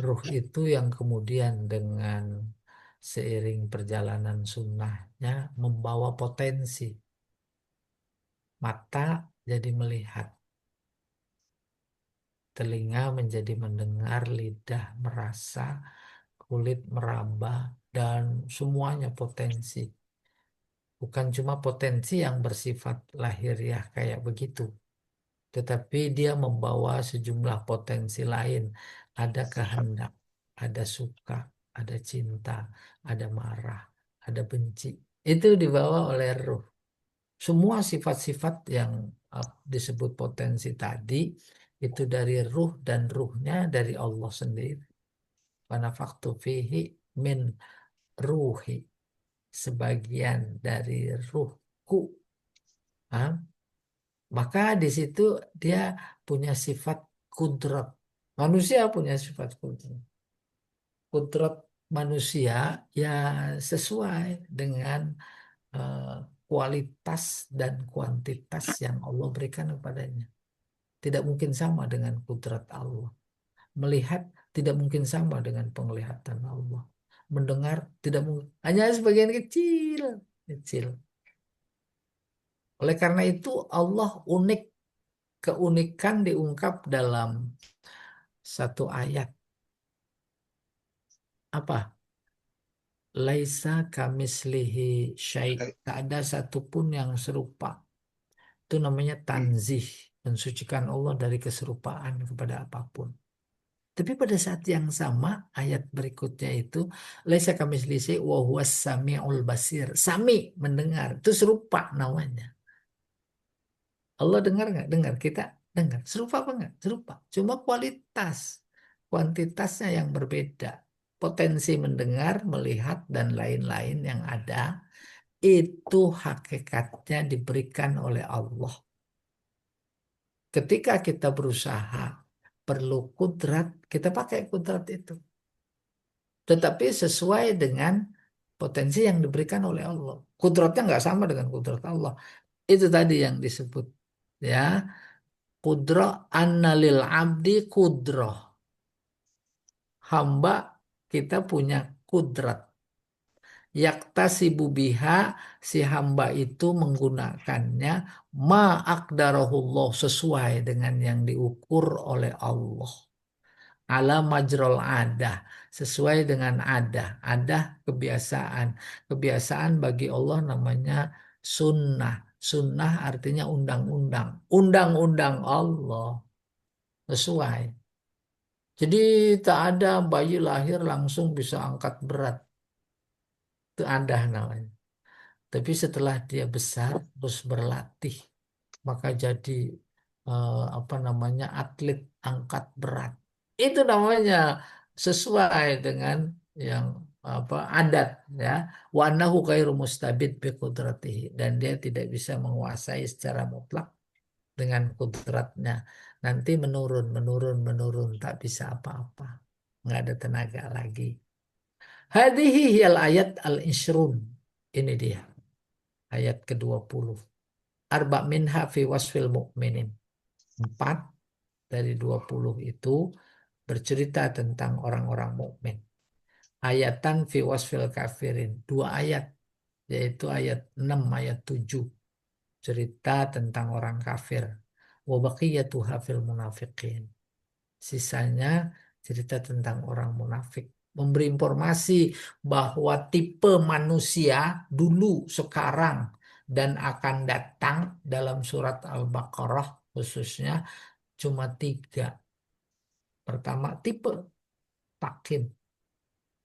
Ruh itu yang kemudian dengan seiring perjalanan sunnahnya membawa potensi. Mata jadi melihat, telinga menjadi mendengar, lidah merasa, kulit meraba, dan semuanya potensi. Bukan cuma potensi yang bersifat lahiriah kayak begitu, tetapi dia membawa sejumlah potensi lain. Ada kehendak, ada suka, ada cinta, ada marah, ada benci. Itu dibawa oleh ruh. Semua sifat-sifat yang disebut potensi tadi itu dari ruh, dan ruhnya dari Allah sendiri. Wa nafaktu fihi min ruhi. sebagian dari ruhku. Ah, maka di situ dia punya sifat kudrat. Manusia punya sifat kudrat. Kudrat manusia ya sesuai dengan eh, kualitas dan kuantitas yang Allah berikan kepadanya. Tidak mungkin sama dengan kudrat Allah. Melihat tidak mungkin sama dengan penglihatan Allah. Mendengar tidak mungkin, hanya sebagian kecil, kecil. Oleh karena itu Allah unik, keunikan diungkap dalam satu ayat. Apa? Laisa kamislihi syai'. Eh, Tak ada satupun yang serupa. Itu namanya hmm. tanzih, mensucikan Allah dari keserupaan kepada apapun. Tapi pada saat yang sama, ayat berikutnya itu, laisa kamitslihi syai' wa huwas samiul basir. Sami, mendengar, itu serupa namanya. Allah dengar nggak? Dengar. Kita dengar. Serupa apa nggak? Serupa. Cuma kualitas, kuantitasnya yang berbeda. Potensi mendengar, melihat, dan lain-lain yang ada, itu hakikatnya diberikan oleh Allah. Ketika kita berusaha, perlu kudrat, kita pakai kudrat itu. Tetapi sesuai dengan potensi yang diberikan oleh Allah. Kudratnya nggak sama dengan kudrat Allah. Itu tadi yang disebut ya, kudrah annalil abdi kudroh. Hamba kita punya kudrat. Yaktasibu biha, si hamba itu menggunakannya ma'akdarahullah, sesuai dengan yang diukur oleh Allah. Ala majrol adah, sesuai dengan adah kebiasaan. Kebiasaan bagi Allah namanya sunnah. Sunnah artinya undang-undang, undang-undang Allah sesuai. Jadi tak ada bayi lahir langsung bisa angkat berat, itu ada namanya. Tapi setelah dia besar terus berlatih, maka jadi apa namanya, atlet angkat berat. Itu namanya sesuai dengan yang apa adat, ya. Wa annahu khairu mustabid bi qudratihi, dan dia tidak bisa menguasai secara mutlak dengan kudratnya. Nanti menurun, menurun, menurun, tak bisa apa-apa. Nggak ada tenaga lagi. Hadihi hiyal ayat al-ishrun. Ini dia ayat ke-20. Arba minha fi wasfil mu'minin. 4 dari 20 itu bercerita tentang orang-orang mukmin. Ayatan fi wasfil kafirin. 2 ayat, yaitu ayat 6, ayat 7. Cerita tentang orang kafir. Wa baqiyatuha fil munafiqin. Sisanya cerita tentang orang munafik. Memberi informasi bahwa tipe manusia dulu, sekarang, dan akan datang dalam surat Al-Baqarah khususnya cuma 3. Pertama tipe takin,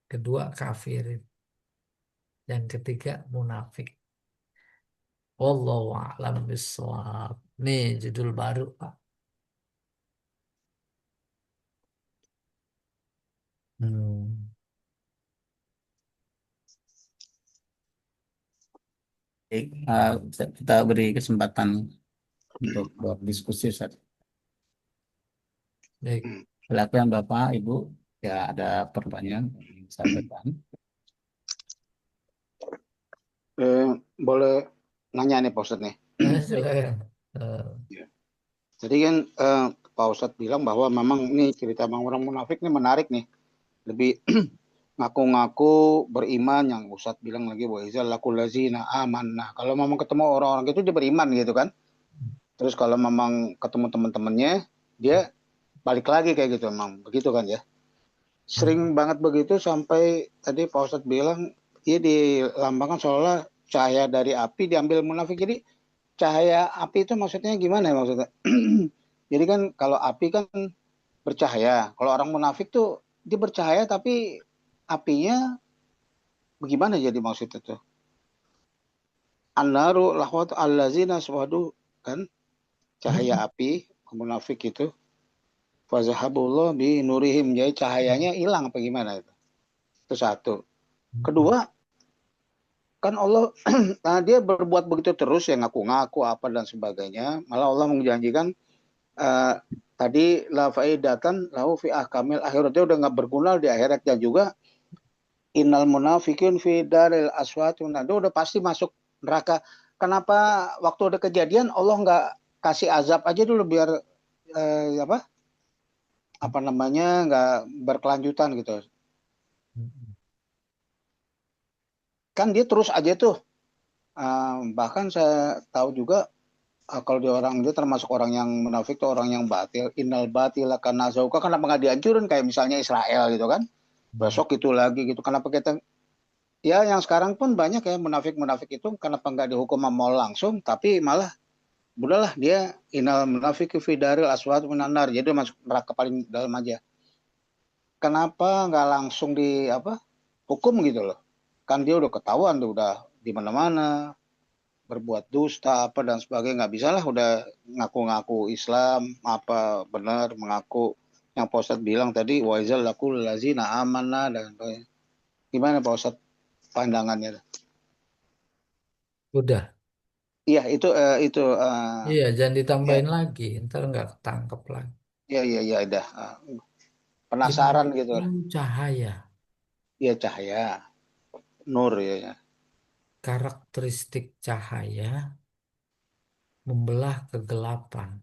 kedua kafirin, yang ketiga munafik. Wallahu a'lam bishawab. Nih judul baru, Pak. Hmm. Baik, kita beri kesempatan untuk berdiskusi, Ustaz. Baik. Hmm. Silakan Bapak, Ibu, ya ada pertanyaan yang saya sampaikan. Boleh nanya nih Pak Ustadz nih. Silakan. Ya. Jadi kan Pak Ustadz bilang bahwa memang ini cerita orang munafik ini menarik nih. Lebih ngaku-ngaku beriman, yang Ustadz bilang lagi wa izal lakul lazina aman. Nah, kalau memang ketemu orang-orang itu dia beriman gitu kan. Terus kalau memang ketemu teman-temannya dia balik lagi kayak gitu, memang begitu kan ya. Sering banget begitu sampai tadi Pak Ustadz bilang dia dilambangkan seolah cahaya dari api diambil munafik. Jadi cahaya api itu maksudnya gimana ya maksudnya? Jadi kan kalau api kan bercahaya, kalau orang munafik tuh dia bercahaya tapi apinya bagaimana jadi maksudnya tuh? An-naru lahwatu allazina swadu, kan cahaya api munafik itu. Fazahabullah bi nurihim, jadi cahayanya hilang apa gimana itu? Itu satu. Kedua, kan Allah nah, dia berbuat begitu terus ya ngaku-ngaku apa dan sebagainya. Malah Allah menjanjikan eh, tadi la faidatan lahu fi ahkamil akhirat, dia udah nggak berguna di akhiratnya juga. Innal munafiqin fi daril aswat, nah dia udah pasti masuk neraka. Kenapa waktu ada kejadian Allah nggak kasih azab aja dulu biar apa namanya nggak berkelanjutan gitu. Kan dia terus aja tuh. Bahkan saya tahu juga kalau dia termasuk orang yang munafik tuh orang yang batil. Innal batila kana zauka, kenapa nggak dihancurin kayak misalnya Israel gitu kan. Besok itu lagi gitu. Kenapa kita ya yang sekarang pun banyak ya munafik-munafik itu kenapa nggak dihukum sama Allah langsung tapi malah udahlah dia innal munafik fi daril aswad minan nar, jadi masuk neraka paling dalam aja. Kenapa nggak langsung di apa hukum gitu loh? Kan dia udah ketahuan tuh udah di mana-mana berbuat dusta apa dan sebagainya, nggak bisa lah udah ngaku-ngaku Islam apa benar mengaku yang Pak Ustadz bilang tadi wa izal lakul lazina amana dan sebagainya. Gimana Pak Ustadz pandangannya? Udah. Iya itu Iya, jangan ya ditambahin lagi, ntar nggak ketangkep lagi. ya udah Ilmu penasaran gitu itu lah. cahaya, Ya cahaya nur ya, ya. karakteristik cahaya membelah kegelapan.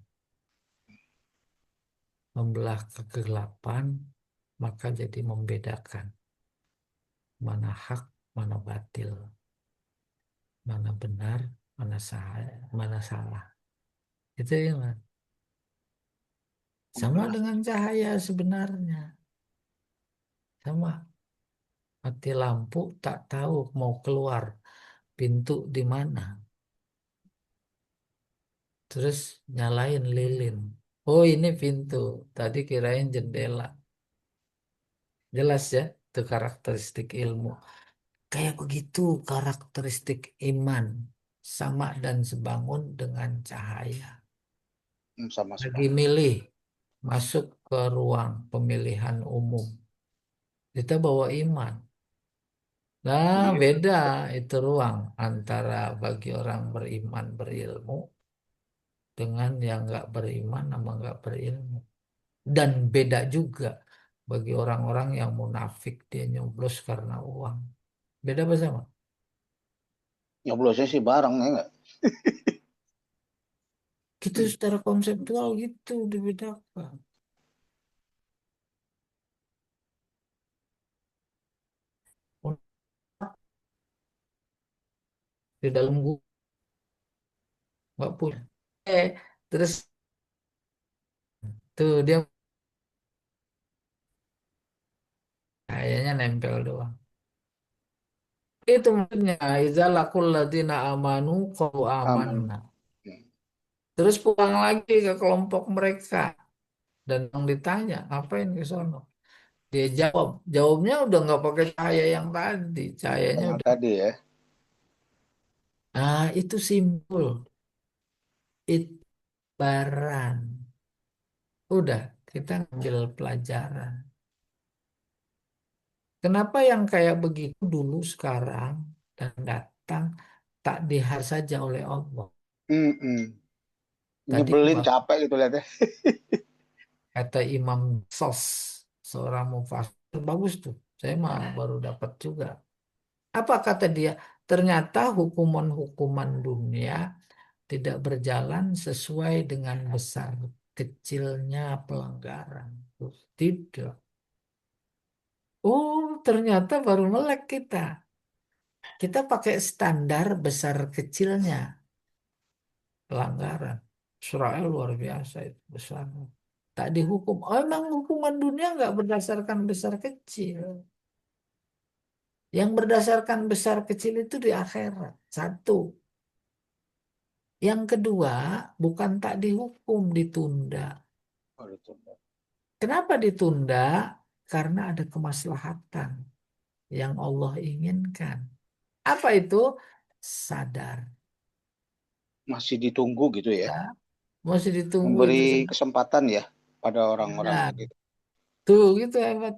Membelah kegelapan, maka jadi membedakan mana hak, mana batil, mana benar, mana salah. Itu ya, Mas. Sama Membelah. dengan cahaya sebenarnya. Sama. Mati lampu tak tahu mau keluar pintu di mana. Terus nyalain lilin. Oh, ini pintu. Tadi kirain jendela. Jelas ya, itu karakteristik ilmu. Kayak begitu karakteristik iman. Sama dan sebangun dengan cahaya. Sama Lagi sebang. milih, masuk ke ruang pemilihan umum. Kita bawa iman. Nah, Iya. beda itu ruang antara bagi orang beriman berilmu dengan yang nggak beriman sama nggak berilmu. Dan beda juga bagi orang-orang yang munafik, dia nyoblos karena uang. Beda apa sama? Nyoblosnya sih bareng ya nggak? Gitu secara konseptual gitu dibedakan. Di dalam gua nggak punya. Terus tuh dia kayaknya nempel doang. Itu maksudnya izalakul ladina amanu qalu Aman. amanna. Terus pulang lagi ke kelompok mereka dan yang ditanya, ngapain ke sono? Dia jawab, jawabnya udah nggak pakai cahaya yang tadi, cahayanya Yang udah. tadi ya. Nah, itu simbol itbaran. Udah, kita ngambil pelajaran. Kenapa yang kayak begitu dulu, sekarang, dan datang tak dihar saja oleh Allah. Mm-mm. Tadi Nyebelin capek gitu lihat ya. kata Imam Sos, seorang mufasir bagus tuh. Saya mah baru dapat juga. Apa kata dia? Ternyata hukuman-hukuman dunia tidak berjalan sesuai dengan besar kecilnya pelanggaran. Tidak. Oh, ternyata baru melek kita. Kita pakai standar besar kecilnya pelanggaran. Israel luar biasa itu besar. Tak dihukum. Oh, emang hukuman dunia nggak berdasarkan besar kecil. Yang berdasarkan besar kecil itu di akhirat. Satu. Yang kedua, bukan tak dihukum, ditunda. Oh, gitu. Kenapa ditunda? Karena ada kemaslahatan yang Allah inginkan. Apa itu? Sadar. Masih ditunggu gitu ya. Ya, masih ditunggu itu Memberi kesempatan ya pada orang-orang sadar. gitu. Tuh, gitu hebat.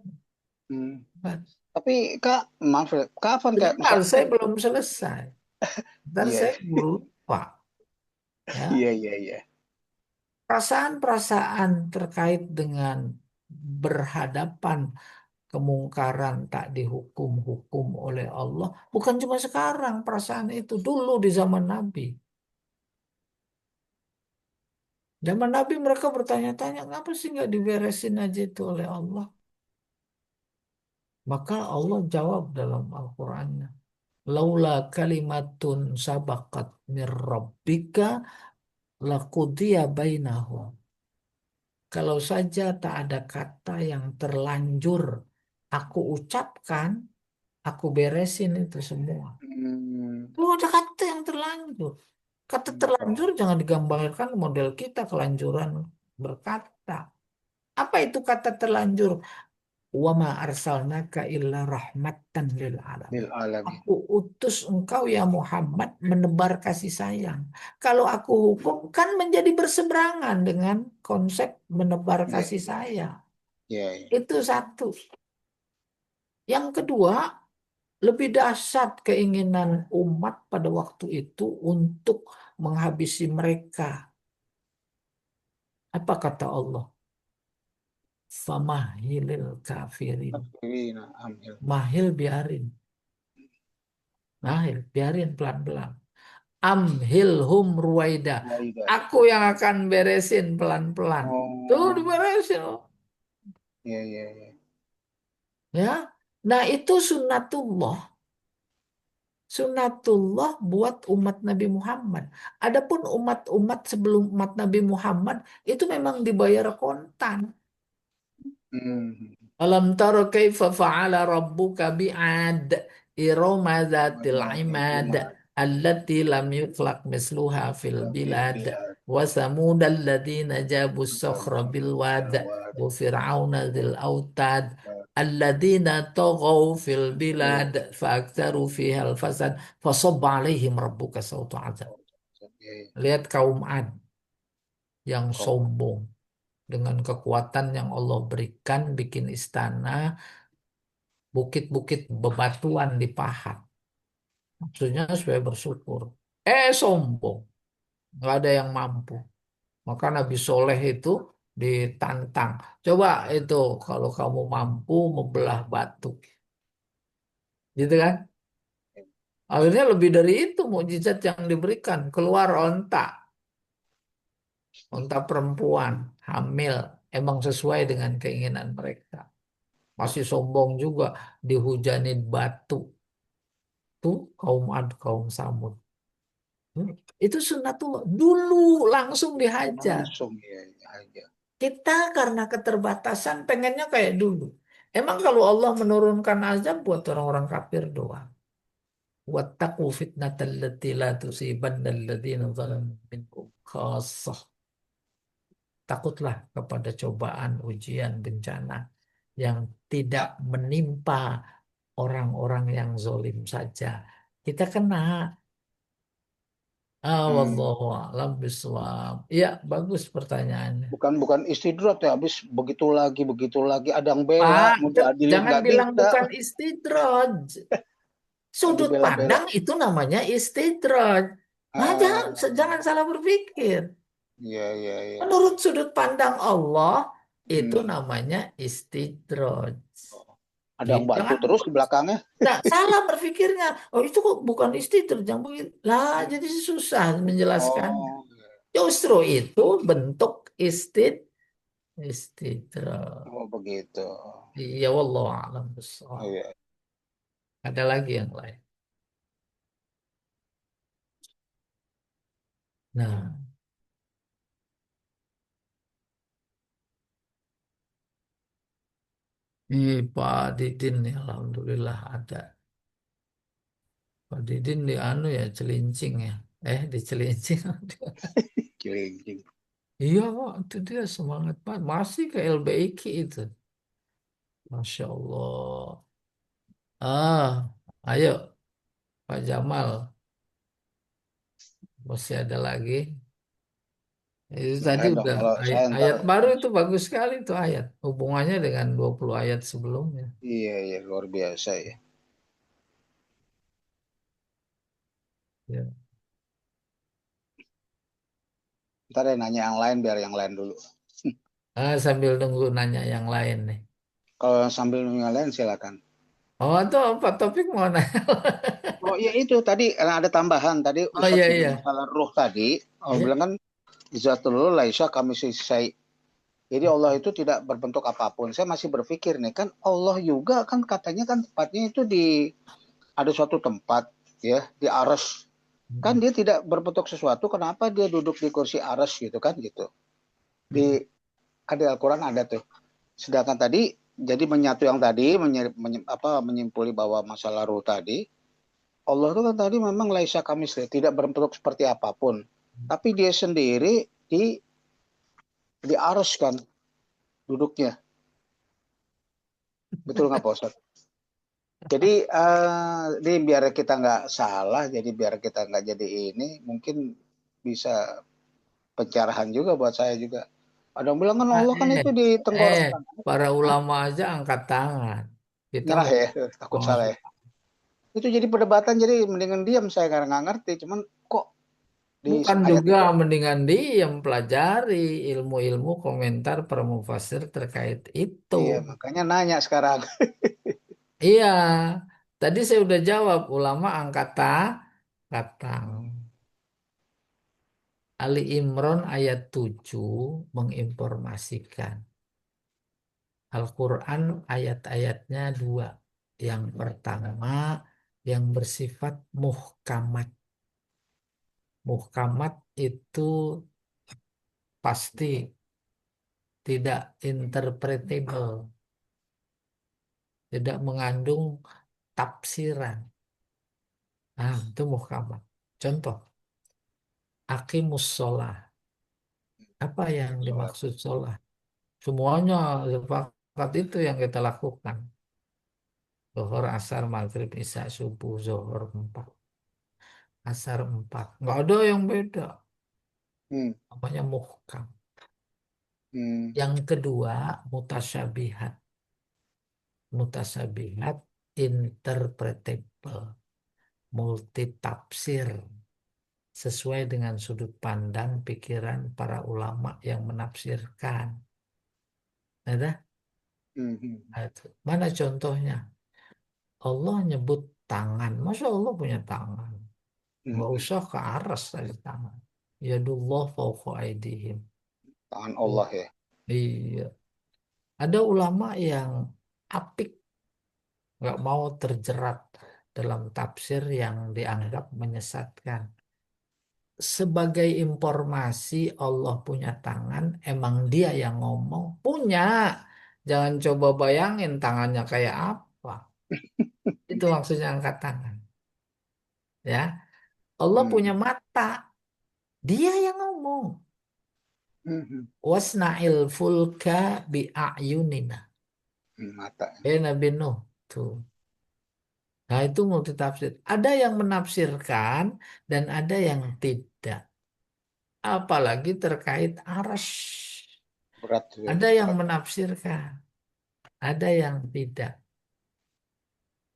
Hmm. Hebat. Tapi Kak, maaf ya, kapan Kak? Sebentar, Misalnya, saya belum selesai. Ntar iya, saya lupa. Ya, iya, iya, iya. perasaan-perasaan terkait dengan berhadapan kemungkaran tak dihukum-hukum oleh Allah bukan cuma sekarang perasaan itu dulu di zaman Nabi. Zaman Nabi mereka bertanya-tanya, kenapa sih nggak diberesin aja itu oleh Allah? Maka Allah jawab dalam Al-Qur'annya, laula kalimatun sabaqat mir rabbika laqudiya bainahum. Kalau saja tak ada kata yang terlanjur aku ucapkan, aku beresin itu semua. Hmm, Lu ada kata yang terlanjur. Kata terlanjur oh, jangan digambarkan model kita kelanjuran berkata. Apa itu kata terlanjur? Wa ma arsalnaka illa rahmatan lil alamin. lil alamin. Aku utus engkau ya Muhammad menebar kasih sayang. Kalau aku hukum kan menjadi berseberangan dengan konsep menebar Iya, kasih sayang. iya, iya. Itu satu. Yang kedua, lebih dahsyat keinginan umat pada waktu itu untuk menghabisi mereka. Apa kata Allah? Famahilil kafirin. Akhirina, amil. Mahil biarin. Mahil biarin pelan-pelan. Amhilhum ruwaida. Waidan. Aku yang akan beresin pelan-pelan. Tuh Oh, diberesin. Oh. iya, iya, iya. Ya. Nah itu sunnatullah. Sunnatullah buat umat Nabi Muhammad. Adapun umat-umat sebelum umat Nabi Muhammad itu memang dibayar kontan. Hmm, Alam taro kaifa fa'ala rabbuka bi'ad irama dzatil Wadatil imad imad. allati lam yukhlaq misluha fil Wafil bilad bilad. wa samud alladziina jabu sakhra bil wad Jawad. wa fir'auna dzil autad alladziina taghaw fil bilad Oh, fa aktsaru fiha al fasad fasabba alaihim rabbuka sawta adzab. oh, iya, iya. Lihat kaum Ad yang Kau, sombong dengan kekuatan yang Allah berikan bikin istana bukit-bukit bebatuan di pahat. Maksudnya supaya bersyukur. Sombong. Nggak ada yang mampu. Maka Nabi Soleh itu ditantang. Coba itu kalau kamu mampu membelah batu. Gitu kan? Akhirnya lebih dari itu mukjizat yang diberikan. Keluar onta. Onta perempuan. Hamil. Emang sesuai dengan keinginan mereka. Masih sombong juga. Dihujanin batu. Tuh kaum Ad, kaum Samud. Itu sunnatullah. Dulu langsung dihajar. langsung ya, ya, aja. Kita karena keterbatasan pengennya kayak dulu. Emang kalau Allah menurunkan azab buat orang-orang kafir doang. Wattaqu fitnatal lati la tusibanna alladziina zalamu minkum khassah. Takutlah kepada cobaan, ujian, bencana yang tidak menimpa orang-orang yang zolim saja. Kita kena. Hmm. Wallahu a'lam bishawab. Iya, bagus pertanyaannya. Bukan bukan istidrot ya, habis begitu lagi ada yang bela Pak, mau diadilin jangan nggak bilang bisa, bukan istidroj. Sudut dibela-bela. pandang itu namanya istidroj. Nah, jangan, Ah, jangan salah berpikir. iya, iya, iya. Menurut sudut pandang Allah, itu Hmm. namanya istidroj. Oh. Ada Gitu. yang bantu Jangan, terus di belakangnya. nah, salah berpikirnya. Oh, itu kok bukan istidroj. Jangan begitu. Lah, jadi susah menjelaskan. Oh, Justru itu bentuk istidroj. oh begitu. Iya, wallahu a'lam Oh, bishawab. iya. Ada lagi yang lain. Nah, Pak Didin nih, alhamdulillah ada. Pak Didin di anu ya, celincing ya. Di celincing. Kiling. Iya, Pak, itu dia semangat Pak. Masih ke LBIK itu. Masya Allah. Ayo Pak Jamal. Masih ada lagi. Itu tadi Lumayan dong udah kalau saya ntar. ayat baru itu bagus sekali tuh ayat. Hubungannya dengan 20 ayat sebelumnya. Iya, iya, luar biasa ya. Ya. Ntar ya nanya yang lain biar yang lain dulu. Sambil nunggu nanya yang lain nih. Kalau sambil nanya yang lain silakan. Oh, itu apa topik mau nanya? Oh iya itu tadi ada tambahan tadi Oh Ustadz iya bilang iya. masalah ruh tadi. Oh Ya. bilang kan Zatullah laisa kami sisai. Jadi Allah itu tidak berbentuk apapun. Saya masih berpikir nih kan Allah juga kan katanya kan tempatnya itu di ada suatu tempat ya di aras. Kan dia tidak berbentuk sesuatu. Kenapa dia duduk di kursi aras gitu kan gitu. Di kan di Al-Quran ada tuh. Sedangkan tadi jadi menyatu yang tadi menyimpuli bahwa masalah ruh tadi Allah itu kan tadi memang laisa kami tidak berbentuk seperti apapun. Tapi dia sendiri di arus kan duduknya. Betul nggak Pak Ustadz? Jadi ini biar kita nggak salah, jadi biar kita nggak jadi ini, mungkin bisa pencerahan juga buat saya juga. Ada yang bilang kan Ah, Allah kan itu di eh, tenggorokan. para Hah? ulama aja angkat tangan. Kita Nyerah mau ya, takut mau salah ya. Itu jadi perdebatan, jadi mendingan diam saya karena nggak ngerti. Cuman kok di bukan ayat juga itu, mendingan diam pelajari ilmu-ilmu komentar para mufasir terkait itu. iya makanya nanya sekarang. Iya, tadi saya udah jawab ulama angkat katang. Ali Imran ayat 7 menginformasikan Al-Quran ayat-ayatnya dua. Yang pertama yang bersifat muhkamat. Muhkamat itu pasti tidak interpretable, tidak mengandung tafsiran. Nah, itu muhkamat. Contoh, aqimus sholah. Apa yang Sholat. dimaksud sholah? Semuanya sepakat itu yang kita lakukan. Zuhur, asar, maghrib, isya, subuh, zuhur 4. Asar 4. Nggak ada yang beda. Hmm, Namanya muhkam. hmm, Yang kedua, mutasyabihat. Mutasyabihat, interpretable. Multitafsir. Sesuai dengan sudut pandang pikiran para ulama yang menafsirkan. Ada? hmm, hmm, Nah, itu. Mana contohnya? Allah nyebut tangan. Masa Allah punya tangan? hmm, Nggak hmm. usah ke aras dari tangan. Yadullah fauqa aidihim. Tangan Oh, Allah ya. iya. Ada ulama yang apik, nggak mau terjerat dalam tafsir yang dianggap menyesatkan. Sebagai informasi Allah punya tangan, emang dia yang ngomong. Punya. Jangan coba bayangin tangannya kayak apa. Itu maksudnya angkat tangan. Ya, Allah Hmm, punya mata. Dia yang ngomong. hmm, hmm, Wasna'il fulka bi'ayunina. mata. Nabi Nuh. Tuh. Nah, itu multitafsir. Ada yang menafsirkan dan ada yang tidak. Apalagi terkait arsy. Berat ya, Ada yang berat. menafsirkan, ada yang tidak.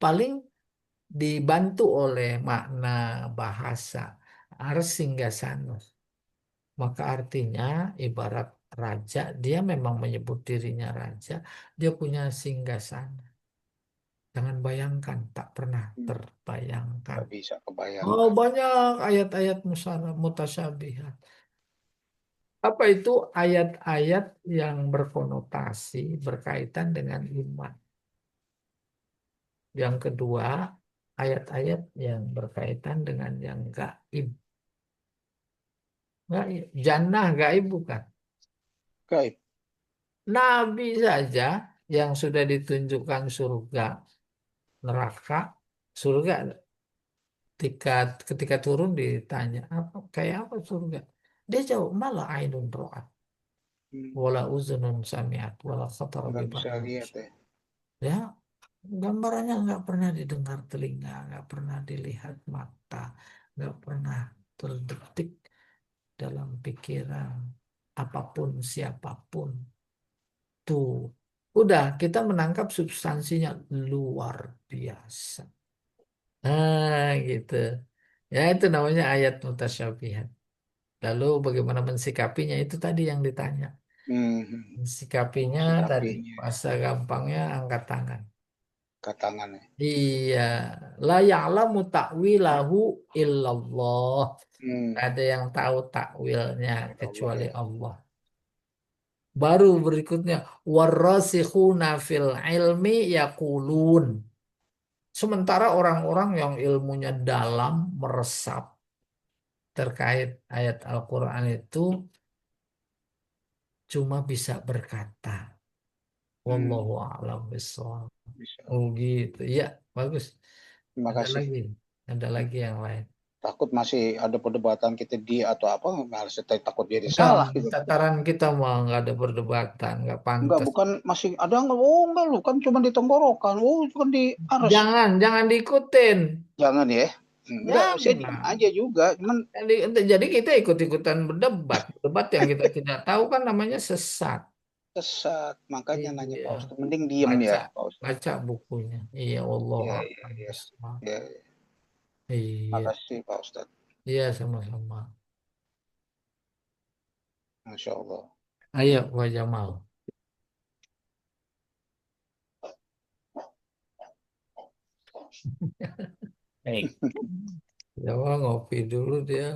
Paling dibantu oleh makna bahasa ars singgasana. Maka artinya ibarat raja, dia memang menyebut dirinya raja, dia punya singgasana. Jangan bayangkan, tak pernah Hmm, terbayangkan. nggak bisa Oh, kebayangkan. banyak ayat-ayat mutasyabihat. Apa itu ayat-ayat yang berkonotasi berkaitan dengan iman. Yang kedua, ayat-ayat yang berkaitan dengan yang gaib. Gaib. Jannah gaib bukan. Gaib. Nabi saja yang sudah ditunjukkan surga, neraka, surga ketika ketika turun ditanya apa kayak apa surga. Dia jawab malah ainun ro'at, Hmm, wala uzunun samiat, wala khatara nggak bi bisa qalbi lihat bashar. ya. Ya, gambarannya nggak pernah didengar telinga, nggak pernah dilihat mata, nggak pernah terdetik dalam pikiran. apapun, siapapun. Tuh, udah kita menangkap substansinya luar biasa. Gitu. Ya itu namanya ayat mutasyabihat. Lalu bagaimana mensikapinya itu tadi yang ditanya. Hmm, Mensikapinya tadi sikapinya, bahasa gampangnya angkat tangan. katangannya. Iya, la ya'lamu ta'wilahu illallah. Hmm, Ada yang tahu takwilnya ya Allah kecuali ya. Allah. Baru berikutnya warasikhuna fil ilmi yaqulun. Sementara orang-orang yang ilmunya dalam meresap terkait ayat Al-Qur'an itu cuma bisa berkata, wallahu Hmm, a'lam bishawab. bisa. Oh gitu. Iya, bagus. Terima Ada kasih. lagi. Ada lagi yang lain. Takut masih ada perdebatan kita di atau apa, malah saya takut jadi Enggak, salah gitu. tataran kita mah nggak ada perdebatan, nggak Enggak, pantas. bukan masih ada nggak? Oh enggak, lu kan cuma di tenggorokan. Oh itu kan di aras. Jangan diikutin. Jangan ya. Enggak, saya diam Jangan. aja juga. Cuman Jadi kita ikut-ikutan berdebat. Debat yang kita tidak tahu kan namanya sesat. kesat. Makanya nanya Iya, Pak Ustadz. Mending diem baca ya Pak Ustadz. baca bukunya. Iya, Allah Ya, ya, akan ya. bersama. Ya, Iya, makasih Pak Ustadz. iya sama-sama. Masya Allah. Ayo, Pak Jamal. Baik. Jamal ngopi dulu dia.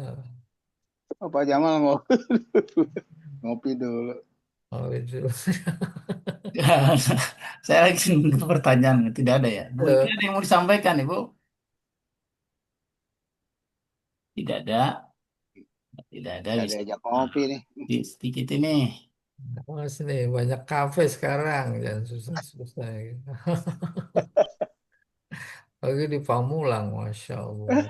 Oh, Pak Jamal mau ngopi dulu. Ngopi dulu. Saya lagi nunggu pertanyaan, tidak ada ya. Bu Iki Eh, ada yang mau disampaikan, Ibu? Tidak ada, tidak ada Saya bisa. diajak Nah, ngopi nih. sedikit ini. Mas nih banyak kafe sekarang, jangan susah-susah gitu. Lagi di Pamulang, Masya Allah.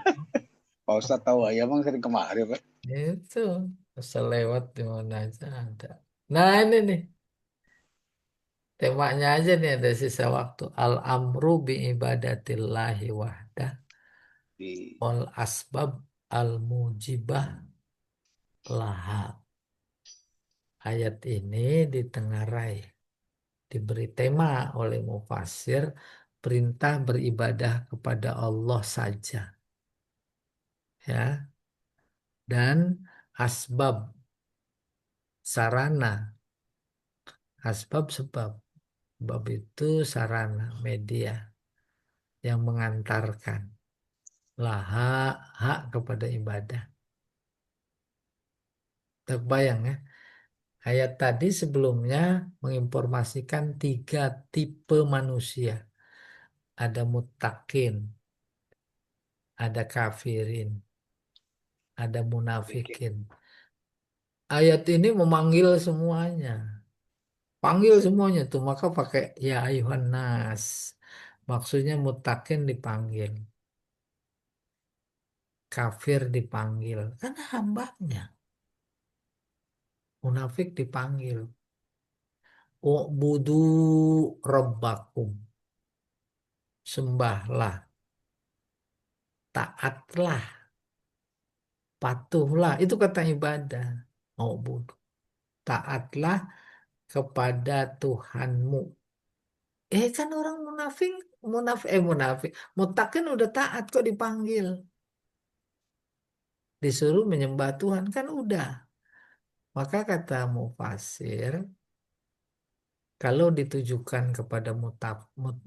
Pak Ustadz tahu aja bang sering kemari Pak. Itu bisa lewat di mana aja ada. Nah ini nih temanya aja nih ada sisa waktu. Al-amru bi ibadatillahi wahdah Di wal asbab al-mujibah laha. Ayat ini ditengarai, diberi tema oleh mufasir perintah beribadah kepada Allah saja, ya, dan asbab sarana, asbab sebab, sebab itu sarana media yang mengantarkan laha hak kepada ibadah. Terbayang ya, ayat tadi sebelumnya menginformasikan tiga tipe manusia. Ada mutakin, ada kafirin, ada bikin. munafikin. Ayat ini memanggil semuanya. Panggil semuanya tuh, maka pakai ya ayuhan nas. Maksudnya mutakin dipanggil, kafir dipanggil, karena hambanya. Munafik dipanggil. U'budu rabbakum. Sembahlah, taatlah, patuhlah. Itu kata ibadah. U'budu. Taatlah kepada Tuhanmu. Kan orang munafik, munafik. Mutakin udah taat kok dipanggil. Disuruh menyembah Tuhan kan udah. Maka kata mufasir, kalau ditujukan kepada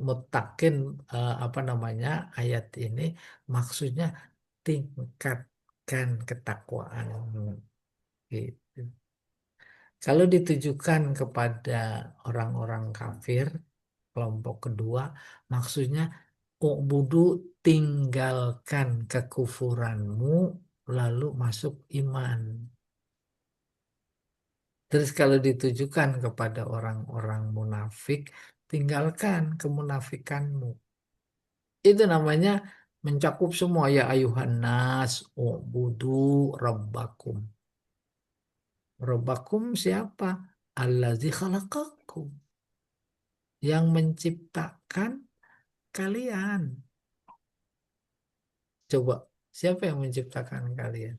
mutakin, apa namanya ayat ini maksudnya tingkatkan ketakwaan gitu. Kalau ditujukan kepada orang-orang kafir kelompok kedua maksudnya budu tinggalkan kekufuranmu lalu masuk iman. Terus kalau ditujukan kepada orang-orang munafik, tinggalkan kemunafikanmu. Itu namanya mencakup semua ya ayuhan nas, ubudu rabbakum. Rabbakum siapa? Allazi khalaqakum. Yang menciptakan kalian. Coba, siapa yang menciptakan kalian?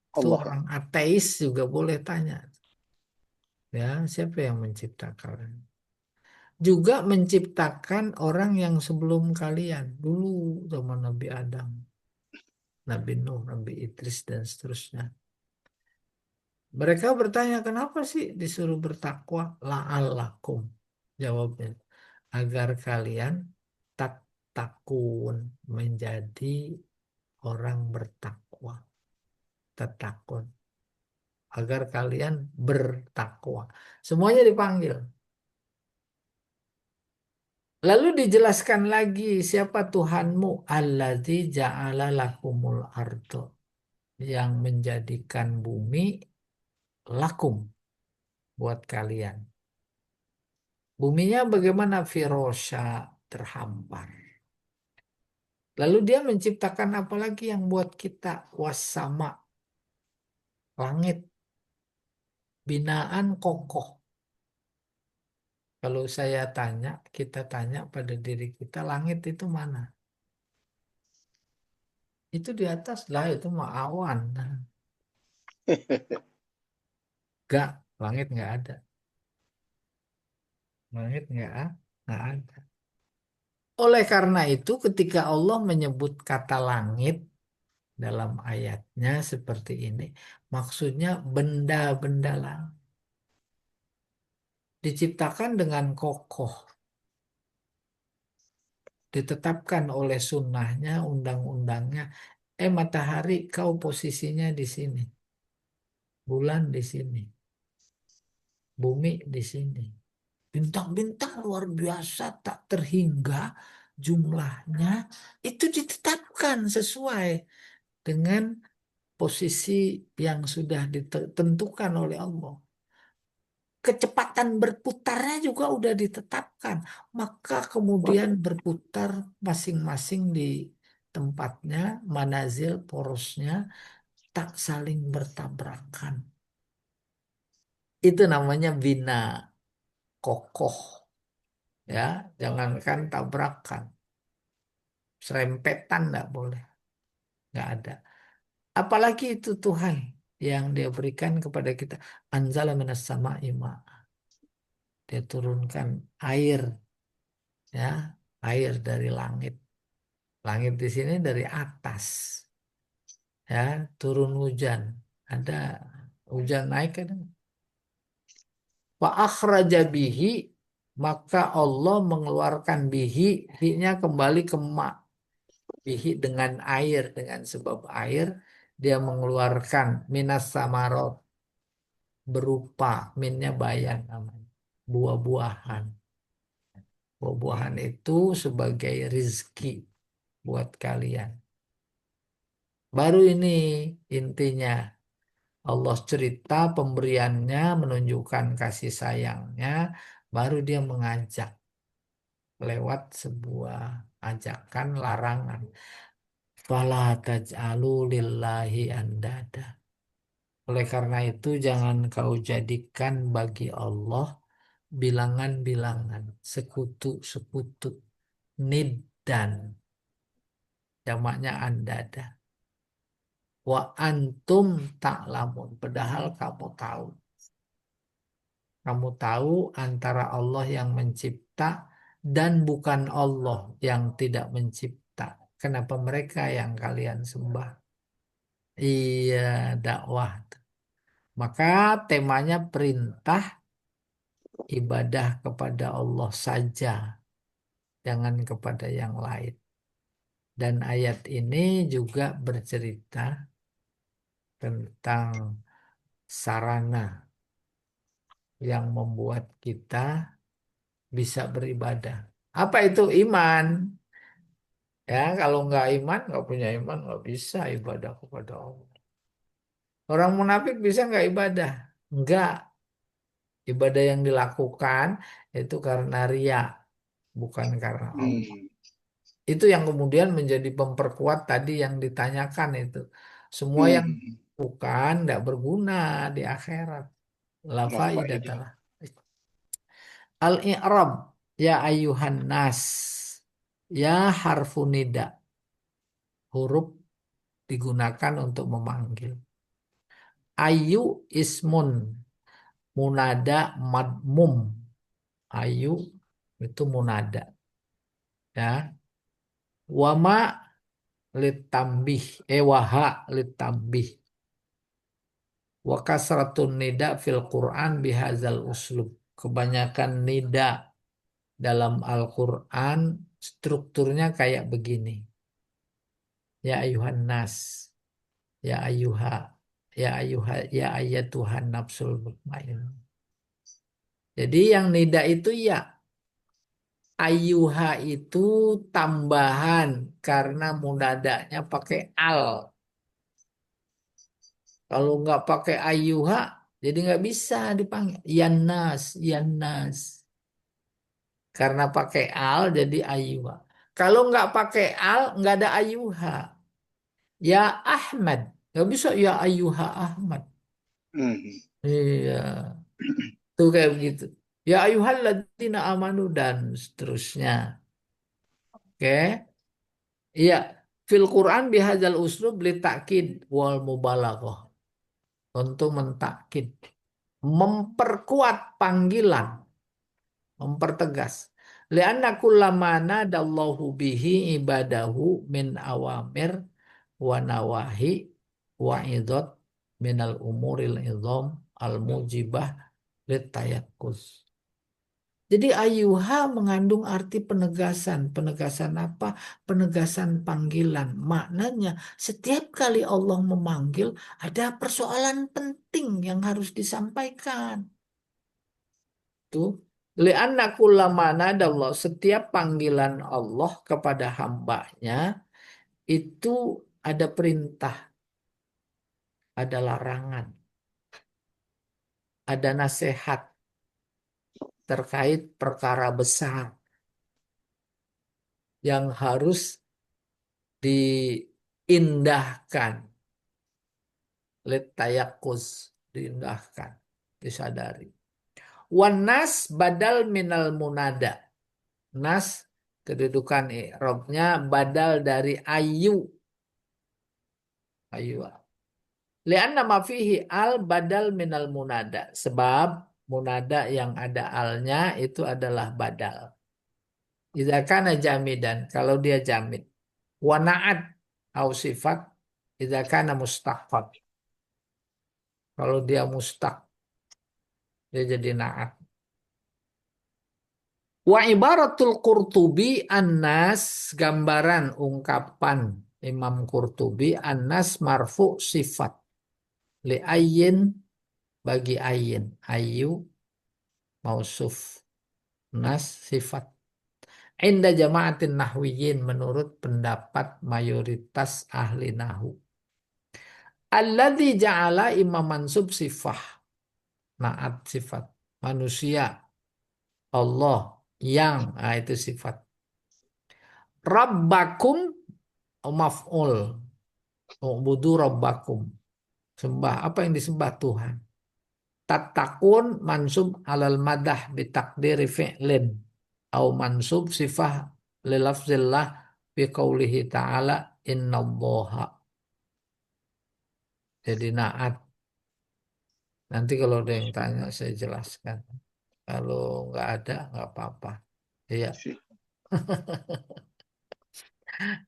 Itu Allah. orang ateis juga boleh tanya. Ya, siapa yang menciptakan? Juga menciptakan orang yang sebelum kalian. Dulu zaman Nabi Adam, Nabi Nuh, Nabi Idris, dan seterusnya. Mereka bertanya, kenapa sih disuruh bertakwa? La'allakum. Jawabnya, agar kalian tak takun menjadi orang bertakwa. Tatakun. Agar kalian bertakwa. Semuanya dipanggil. Lalu dijelaskan lagi siapa Tuhanmu? Alladzi ja'ala lakumul ardo. Yang menjadikan bumi lakum buat kalian. Buminya bagaimana? Firosha, terhampar. Lalu dia menciptakan apa lagi yang buat kita? Wasama, langit, binaan kokoh. Kalau saya tanya, kita tanya pada diri kita, langit itu mana? Itu di atas lah, itu mah awan. Enggak, langit nggak ada. Langit nggak ada. Oleh karena itu, ketika Allah menyebut kata langit dalam ayatnya seperti ini, maksudnya benda-benda langit diciptakan dengan kokoh, ditetapkan oleh sunnahnya, undang-undangnya. Matahari, kau posisinya di sini, bulan di sini, bumi di sini. Bintang-bintang luar biasa tak terhingga jumlahnya itu ditetapkan sesuai dengan posisi yang sudah ditentukan oleh Allah. Kecepatan berputarnya juga udah ditetapkan. Maka kemudian berputar masing-masing di tempatnya, manazil porosnya tak saling bertabrakan. Itu namanya bina kokoh, ya, jangankan tabrakan, serempetan nggak boleh, nggak ada. Apalagi itu Tuhan yang dia berikan kepada kita. Anzala minas sama'i ma. Dia turunkan air, ya, air dari langit. Langit di sini dari atas, ya, turun hujan. Ada hujan naik kan? Wa akhraja bihi, maka Allah mengeluarkan bihi, hi-nya kembali ke ma. Bihi dengan air, dengan sebab air dia mengeluarkan minas samarot, berupa minnya bayan namanya, buah-buahan. Buah-buahan itu sebagai rizki buat kalian. Baru ini intinya. Allah cerita pemberiannya, menunjukkan kasih sayangnya, baru dia mengajak lewat sebuah ajakan larangan. Fala taj'alu lillahi andada. Oleh karena itu jangan kau jadikan bagi Allah bilangan-bilangan, sekutu-sekutu, niddan, jamaknya andada. Wa antum ta'lamun, padahal kamu tahu. Kamu tahu antara Allah yang mencipta dan bukan Allah yang tidak mencipta. Kenapa mereka yang kalian sembah? Iya, dakwah. Maka temanya perintah ibadah kepada Allah saja, jangan kepada yang lain. Dan ayat ini juga bercerita tentang sarana yang membuat kita bisa beribadah. Apa itu iman? Ya, kalau nggak iman, nggak punya iman, nggak bisa ibadah kepada Allah. Orang munafik bisa nggak ibadah? Nggak. Ibadah yang dilakukan itu karena ria, bukan karena Allah. Hmm. Itu yang kemudian menjadi memperkuat tadi yang ditanyakan itu. Semua yang Hmm. bukan nggak berguna di akhirat. La Wah, faedah. faidah. Al-i'rab ya ayuhan nas. Ya harfu nida. Huruf digunakan untuk memanggil. Ayu ismun. munada madmum. Ayu itu munada. Ya. Wama litambih. Waha litambih. Wa kasratun nida fil Quran bihazal uslub. Kebanyakan nida dalam Al-Quran strukturnya kayak begini. Ya ayuhan nas. Ya ayuha. Ya ayuha. Ya ayatuhan nafsul mutmainnah. Jadi yang nida itu ya. Ayuha itu tambahan karena munadanya pakai al. Kalau nggak pakai ayuha, jadi nggak bisa dipanggil. Yanas, Yanas. Karena pakai al jadi ayuha. Kalau nggak pakai al, nggak ada ayuha. Ya Ahmad. Nggak bisa ya ayuha Ahmad. Hmm. Iya, tuh kayak begitu. Ya ayyuhalladzina amanu dan seterusnya. Oke. Iya, fil Quran bihadzal uslub li takkid wal mubalaghah. Untuk mentakkid, memperkuat panggilan, mempertegas. Lianna kullama nadallahu bihi ibadahu min awamir wa nawahi wa idot minal umuril idham al mujibah litayakkuz. Jadi ayuha mengandung arti penegasan. Penegasan apa? Penegasan panggilan. Maknanya setiap kali Allah memanggil ada persoalan penting yang harus disampaikan. Tuh. Lianna kullama nadallah, setiap panggilan Allah kepada hambanya itu ada perintah, ada larangan, ada nasihat terkait perkara besar yang harus diindahkan, litayakuz, diindahkan, disadari. Wan nas badal minal munada. Nas kedudukan i'rabnya badal dari ayu. Ayu. Lianna ma fihi al badal minal munada. Sebab munada yang ada alnya itu adalah badal. Idza kana jamidan, kalau dia jamid. Wa na'at au sifat idza kana mustaqfat. Kalau dia mustaq, dia jadi na'at. Wa ibaratul Qurtubi annas, gambaran ungkapan Imam Qurtubi annas marfu sifat li ayyin, bagi ayyin, ayu mausuf, nas sifat. Inda jamaatin nahwiyin, menurut pendapat mayoritas ahli nahu. Alladzi ja'ala imam mansub sifah, naat sifat manusia, Allah yang, nah itu sifat. Rabbakum maf'ul, ubudu rabbakum, sembah apa yang disembah Tuhan. Tatakun mansub alal madah bitakdiri fi'lin au mansub sifah lilafzillah biqaulihi ta'ala innallaha. Jadi naat. Nanti kalau ada yang tanya saya jelaskan. Kalau nggak ada nggak apa-apa. Iya.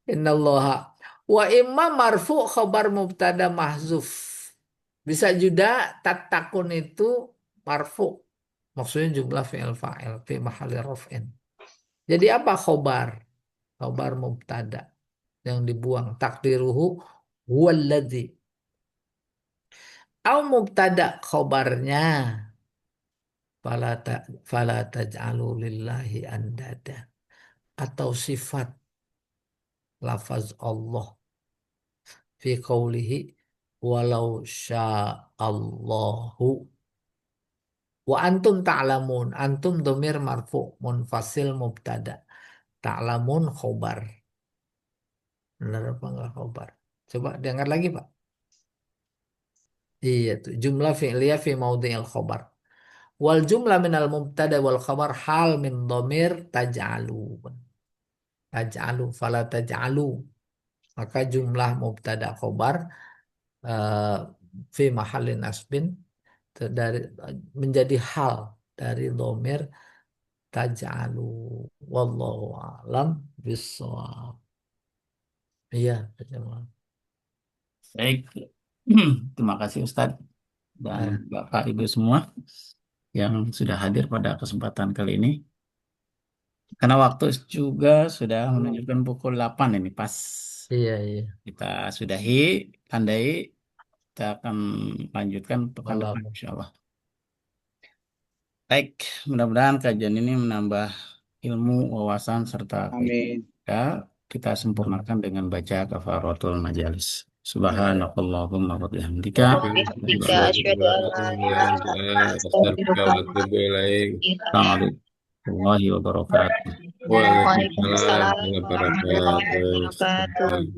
Innallaha. Wa imma marfu khabar mubtada mahzuf. Bisa juga tatakun itu marfu. Maksudnya jumlah fi'il fa'il fi mahalli raf'in. Jadi apa khobar? Khobar mubtada yang dibuang. Takdiruhu huwallazi. Au mubtada khobarnya. Fala taj'alu lillahi andada. Atau sifat lafaz Allah fi qawlihi walau sya'allahu. Wa antum ta'lamun. Antum domir marfu munfasil mubtada. Ta'lamun khobar. Benar apa enggak khobar? Coba dengar lagi Pak. Iya tuh. Jumlah fi'liyah fi maudhi'il khobar. Wal jumlah minal mubtada wal khabar hal min domir taj'alu. Taj'alu fala taj'alu. Maka jumlah mubtada khobar eh, fi mahallin nasbin dari menjadi hal dari domir taj'alu. Wallahu a'lam bishawab. Iya, taj'alu. Baik, terima kasih Ustadz dan Nah, Bapak Ibu semua yang sudah hadir pada kesempatan kali ini. Karena waktu juga sudah menunjukkan pukul 8 ini pas iya, iya. kita sudahi, tandai kita akan lanjutkan pekan depan Malam. insya Allah. Baik, mudah-mudahan kajian ini menambah ilmu, wawasan, serta Amin. kita, kita sempurnakan dengan baca kafaratul majalis. Subhanakallahumma wa bihamdika. وبحمدك أشهد أن لا إله إلا أنت أستغفرك وأتوب إليك. Assalamualaikum warahmatullahi wabarakatuh. Waalaikumsalam Waalaikumsalam warahmatullahi wabarakatuh. warahmatullahi wabarakatuh.